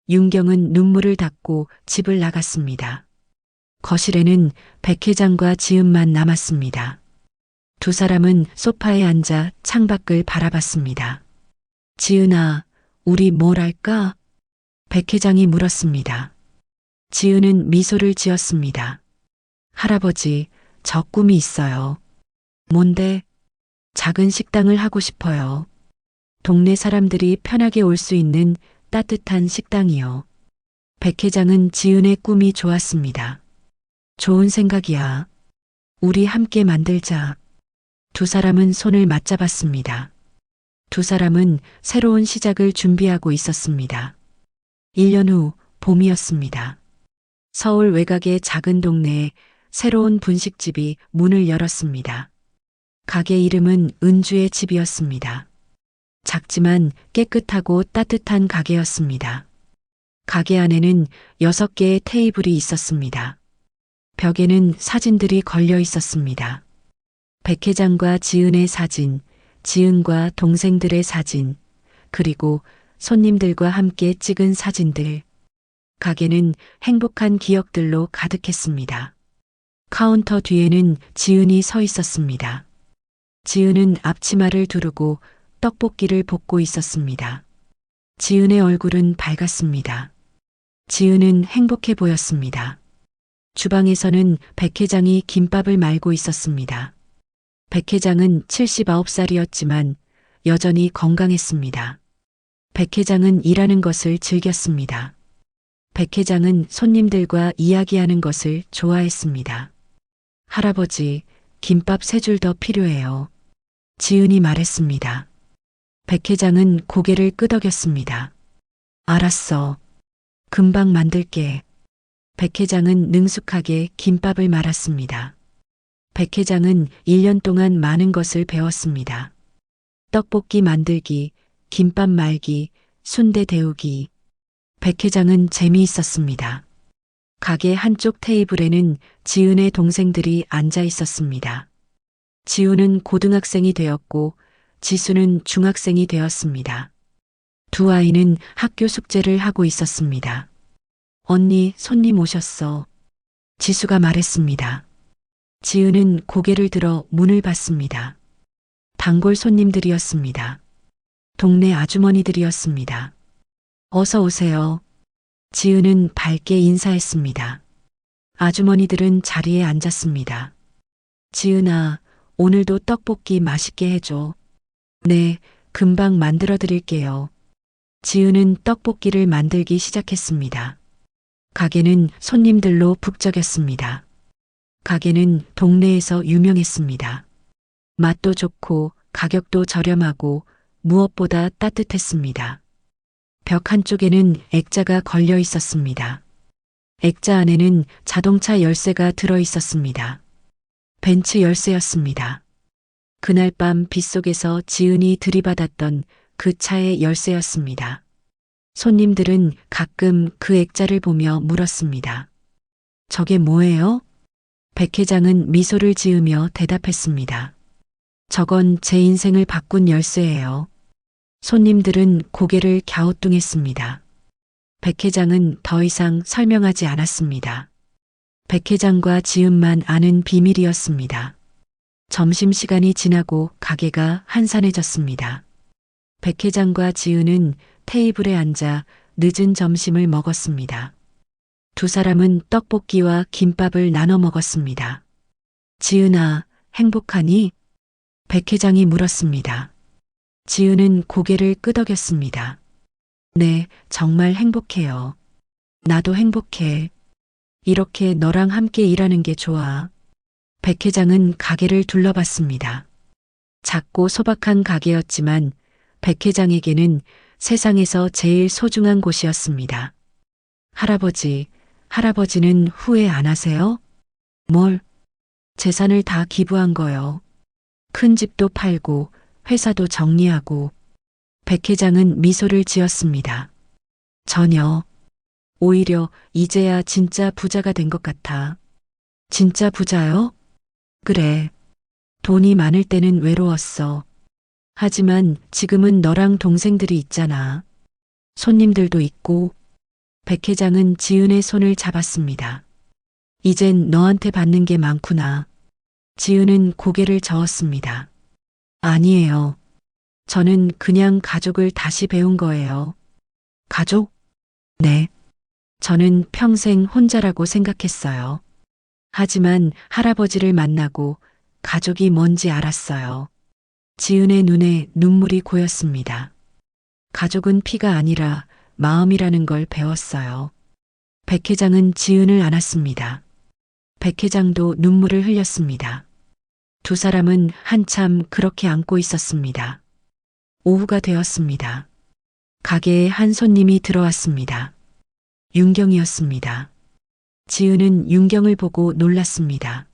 윤경은 눈물을 닦고 집을 나갔습니다. 거실에는 백 회장과 지은만 남았습니다. 두 사람은 소파에 앉아 창밖을 바라봤습니다. 지은아, 우리 뭘 할까? 백 회장이 물었습니다. 지은은 미소를 지었습니다. 할아버지, 저 꿈이 있어요. 뭔데? 작은 식당을 하고 싶어요. 동네 사람들이 편하게 올 수 있는 따뜻한 식당이요. 백 회장은 지은의 꿈이 좋았습니다. 좋은 생각이야. 우리 함께 만들자. 두 사람은 손을 맞잡았습니다. 두 사람은 새로운 시작을 준비하고 있었습니다. 1년 후 봄이었습니다. 서울 외곽의 작은 동네에 새로운 분식집이 문을 열었습니다. 가게 이름은 은주의 집이었습니다. 작지만 깨끗하고 따뜻한 가게였습니다. 가게 안에는 6개의 테이블이 있었습니다. 벽에는 사진들이 걸려 있었습니다. 백 회장과 지은의 사진, 지은과 동생들의 사진, 그리고 손님들과 함께 찍은 사진들. 가게는 행복한 기억들로 가득했습니다. 카운터 뒤에는 지은이 서 있었습니다. 지은은 앞치마를 두르고 떡볶이를 볶고 있었습니다. 지은의 얼굴은 밝았습니다. 지은은 행복해 보였습니다. 주방에서는 백 회장이 김밥을 말고 있었습니다. 백 회장은 79살이었지만 여전히 건강했습니다. 백 회장은 일하는 것을 즐겼습니다. 백 회장은 손님들과 이야기하는 것을 좋아했습니다. 할아버지, 김밥 3줄 더 필요해요. 지은이 말했습니다. 백 회장은 고개를 끄덕였습니다. 알았어. 금방 만들게. 백 회장은 능숙하게 김밥을 말았습니다. 백 회장은 1년 동안 많은 것을 배웠습니다. 떡볶이 만들기, 김밥 말기, 순대 데우기. 백 회장은 재미있었습니다. 가게 한쪽 테이블에는 지은의 동생들이 앉아 있었습니다. 지우는 고등학생이 되었고 지수는 중학생이 되었습니다. 두 아이는 학교 숙제를 하고 있었습니다. 언니, 손님 오셨어. 지수가 말했습니다. 지은은 고개를 들어 문을 봤습니다. 단골 손님들이었습니다. 동네 아주머니들이었습니다. 어서 오세요. 지은은 밝게 인사했습니다. 아주머니들은 자리에 앉았습니다. 지은아, 오늘도 떡볶이 맛있게 해줘. 네, 금방 만들어 드릴게요. 지은은 떡볶이를 만들기 시작했습니다. 가게는 손님들로 북적였습니다. 가게는 동네에서 유명했습니다. 맛도 좋고 가격도 저렴하고 무엇보다 따뜻했습니다. 벽 한쪽에는 액자가 걸려 있었습니다. 액자 안에는 자동차 열쇠가 들어 있었습니다. 벤츠 열쇠였습니다. 그날 밤 빗속에서 지은이 들이받았던 그 차의 열쇠였습니다. 손님들은 가끔 그 액자를 보며 물었습니다. 저게 뭐예요? 백 회장은 미소를 지으며 대답했습니다. 저건 제 인생을 바꾼 열쇠예요. 손님들은 고개를 갸우뚱했습니다. 백 회장은 더 이상 설명하지 않았습니다. 백 회장과 지은만 아는 비밀이었습니다. 점심시간이 지나고 가게가 한산해졌습니다. 백 회장과 지은은 테이블에 앉아 늦은 점심을 먹었습니다. 두 사람은 떡볶이와 김밥을 나눠 먹었습니다. 지은아, 행복하니? 백 회장이 물었습니다. 지은은 고개를 끄덕였습니다. 네, 정말 행복해요. 나도 행복해. 이렇게 너랑 함께 일하는 게 좋아. 백 회장은 가게를 둘러봤습니다. 작고 소박한 가게였지만 백 회장에게는 세상에서 제일 소중한 곳이었습니다. 할아버지는 후회 안 하세요? 뭘? 재산을 다 기부한 거요. 큰 집도 팔고 회사도 정리하고. 백 회장은 미소를 지었습니다. 전혀. 오히려 이제야 진짜 부자가 된 것 같아. 진짜 부자요? 그래. 돈이 많을 때는 외로웠어. 하지만 지금은 너랑 동생들이 있잖아. 손님들도 있고. 백 회장은 지은의 손을 잡았습니다. 이젠 너한테 받는 게 많구나. 지은은 고개를 저었습니다. 아니에요. 저는 그냥 가족을 다시 배운 거예요. 가족? 네. 저는 평생 혼자라고 생각했어요. 하지만 할아버지를 만나고 가족이 뭔지 알았어요. 지은의 눈에 눈물이 고였습니다. 가족은 피가 아니라 마음이라는 걸 배웠어요. 백 회장은 지은을 안았습니다. 백 회장도 눈물을 흘렸습니다. 두 사람은 한참 그렇게 안고 있었습니다. 오후가 되었습니다. 가게에 한 손님이 들어왔습니다. 윤경이었습니다. 지은은 윤경을 보고 놀랐습니다.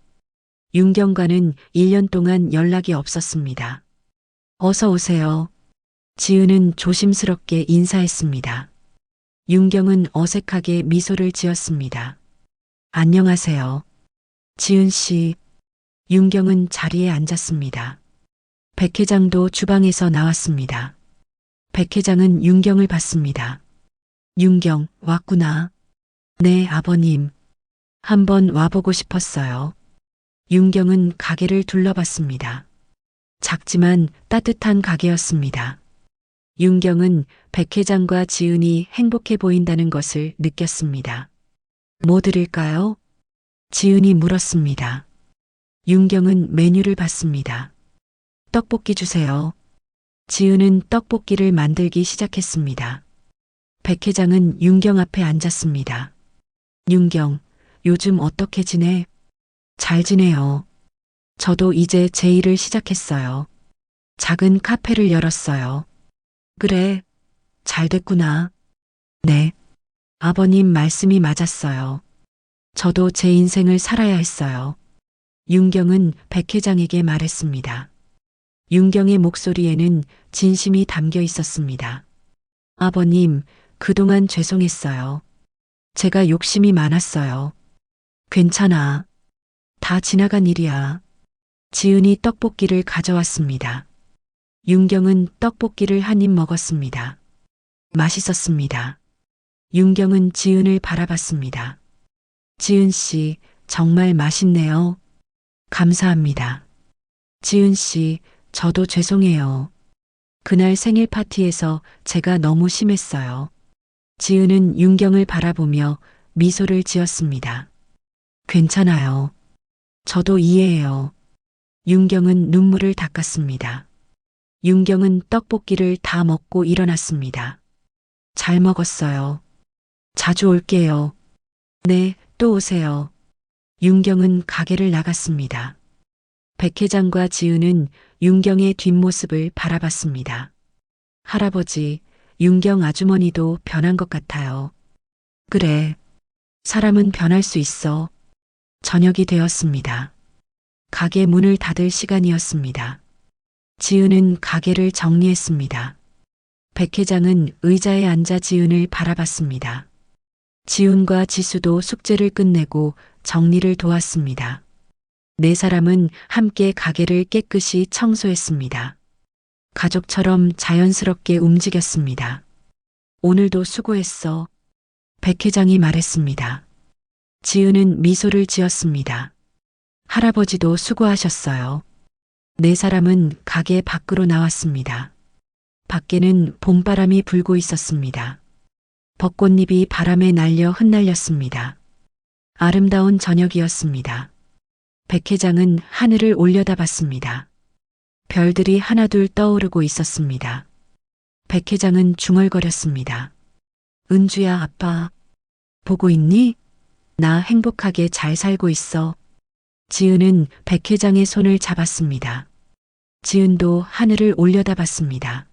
윤경과는 1년 동안 연락이 없었습니다. 어서 오세요. 지은은 조심스럽게 인사했습니다. 윤경은 어색하게 미소를 지었습니다. 안녕하세요. 지은 씨. 윤경은 자리에 앉았습니다. 백 회장도 주방에서 나왔습니다. 백 회장은 윤경을 봤습니다. 윤경, 왔구나. 네, 아버님. 한번 와보고 싶었어요. 윤경은 가게를 둘러봤습니다. 작지만 따뜻한 가게였습니다. 윤경은 백 회장과 지은이 행복해 보인다는 것을 느꼈습니다. 뭐 드릴까요? 지은이 물었습니다. 윤경은 메뉴를 봤습니다. 떡볶이 주세요. 지은은 떡볶이를 만들기 시작했습니다. 백 회장은 윤경 앞에 앉았습니다. 윤경, 요즘 어떻게 지내? 잘 지내요. 저도 이제 제 일을 시작했어요. 작은 카페를 열었어요. 그래, 잘 됐구나. 네. 아버님 말씀이 맞았어요. 저도 제 인생을 살아야 했어요. 윤경은 백 회장에게 말했습니다. 윤경의 목소리에는 진심이 담겨 있었습니다. 아버님, 그동안 죄송했어요. 제가 욕심이 많았어요. 괜찮아. 다 지나간 일이야. 지은이 떡볶이를 가져왔습니다. 윤경은 떡볶이를 한 입 먹었습니다. 맛있었습니다. 윤경은 지은을 바라봤습니다. 지은 씨, 정말 맛있네요. 감사합니다. 지은 씨, 저도 죄송해요. 그날 생일 파티에서 제가 너무 심했어요. 지은은 윤경을 바라보며 미소를 지었습니다. 괜찮아요. 저도 이해해요. 윤경은 눈물을 닦았습니다. 윤경은 떡볶이를 다 먹고 일어났습니다. 잘 먹었어요. 자주 올게요. 네, 또 오세요. 윤경은 가게를 나갔습니다. 백 회장과 지은은 윤경의 뒷모습을 바라봤습니다. 할아버지, 윤경 아주머니도 변한 것 같아요. 그래, 사람은 변할 수 있어. 저녁이 되었습니다. 가게 문을 닫을 시간이었습니다. 지은은 가게를 정리했습니다. 백 회장은 의자에 앉아 지은을 바라봤습니다. 지훈과 지수도 숙제를 끝내고 정리를 도왔습니다. 네 사람은 함께 가게를 깨끗이 청소했습니다. 가족처럼 자연스럽게 움직였습니다. 오늘도 수고했어. 백 회장이 말했습니다. 지은은 미소를 지었습니다. 할아버지도 수고하셨어요. 네 사람은 가게 밖으로 나왔습니다. 밖에는 봄바람이 불고 있었습니다. 벚꽃잎이 바람에 날려 흩날렸습니다. 아름다운 저녁이었습니다. 백 회장은 하늘을 올려다봤습니다. 별들이 하나둘 떠오르고 있었습니다. 백 회장은 중얼거렸습니다. 은주야, 아빠. 보고 있니? 나 행복하게 잘 살고 있어. 지은은 백 회장의 손을 잡았습니다. 지은도 하늘을 올려다봤습니다.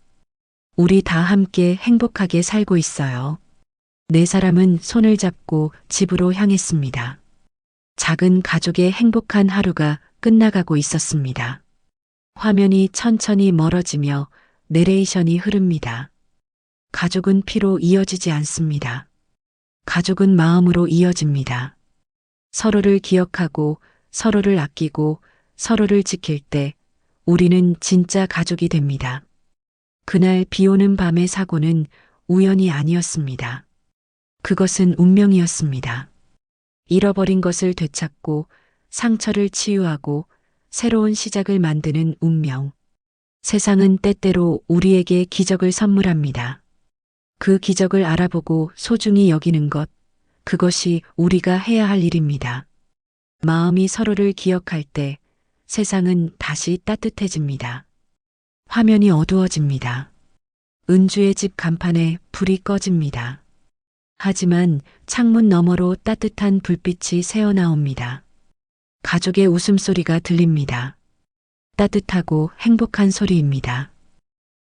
우리 다 함께 행복하게 살고 있어요. 네 사람은 손을 잡고 집으로 향했습니다. 작은 가족의 행복한 하루가 끝나가고 있었습니다. 화면이 천천히 멀어지며 내레이션이 흐릅니다. 가족은 피로 이어지지 않습니다. 가족은 마음으로 이어집니다. 서로를 기억하고 서로를 아끼고 서로를 지킬 때 우리는 진짜 가족이 됩니다. 그날 비 오는 밤의 사고는 우연이 아니었습니다. 그것은 운명이었습니다. 잃어버린 것을 되찾고 상처를 치유하고 새로운 시작을 만드는 운명. 세상은 때때로 우리에게 기적을 선물합니다. 그 기적을 알아보고 소중히 여기는 것, 그것이 우리가 해야 할 일입니다. 마음이 서로를 기억할 때 세상은 다시 따뜻해집니다. 화면이 어두워집니다. 은주의 집 간판에 불이 꺼집니다. 하지만 창문 너머로 따뜻한 불빛이 새어나옵니다. 가족의 웃음소리가 들립니다. 따뜻하고 행복한 소리입니다.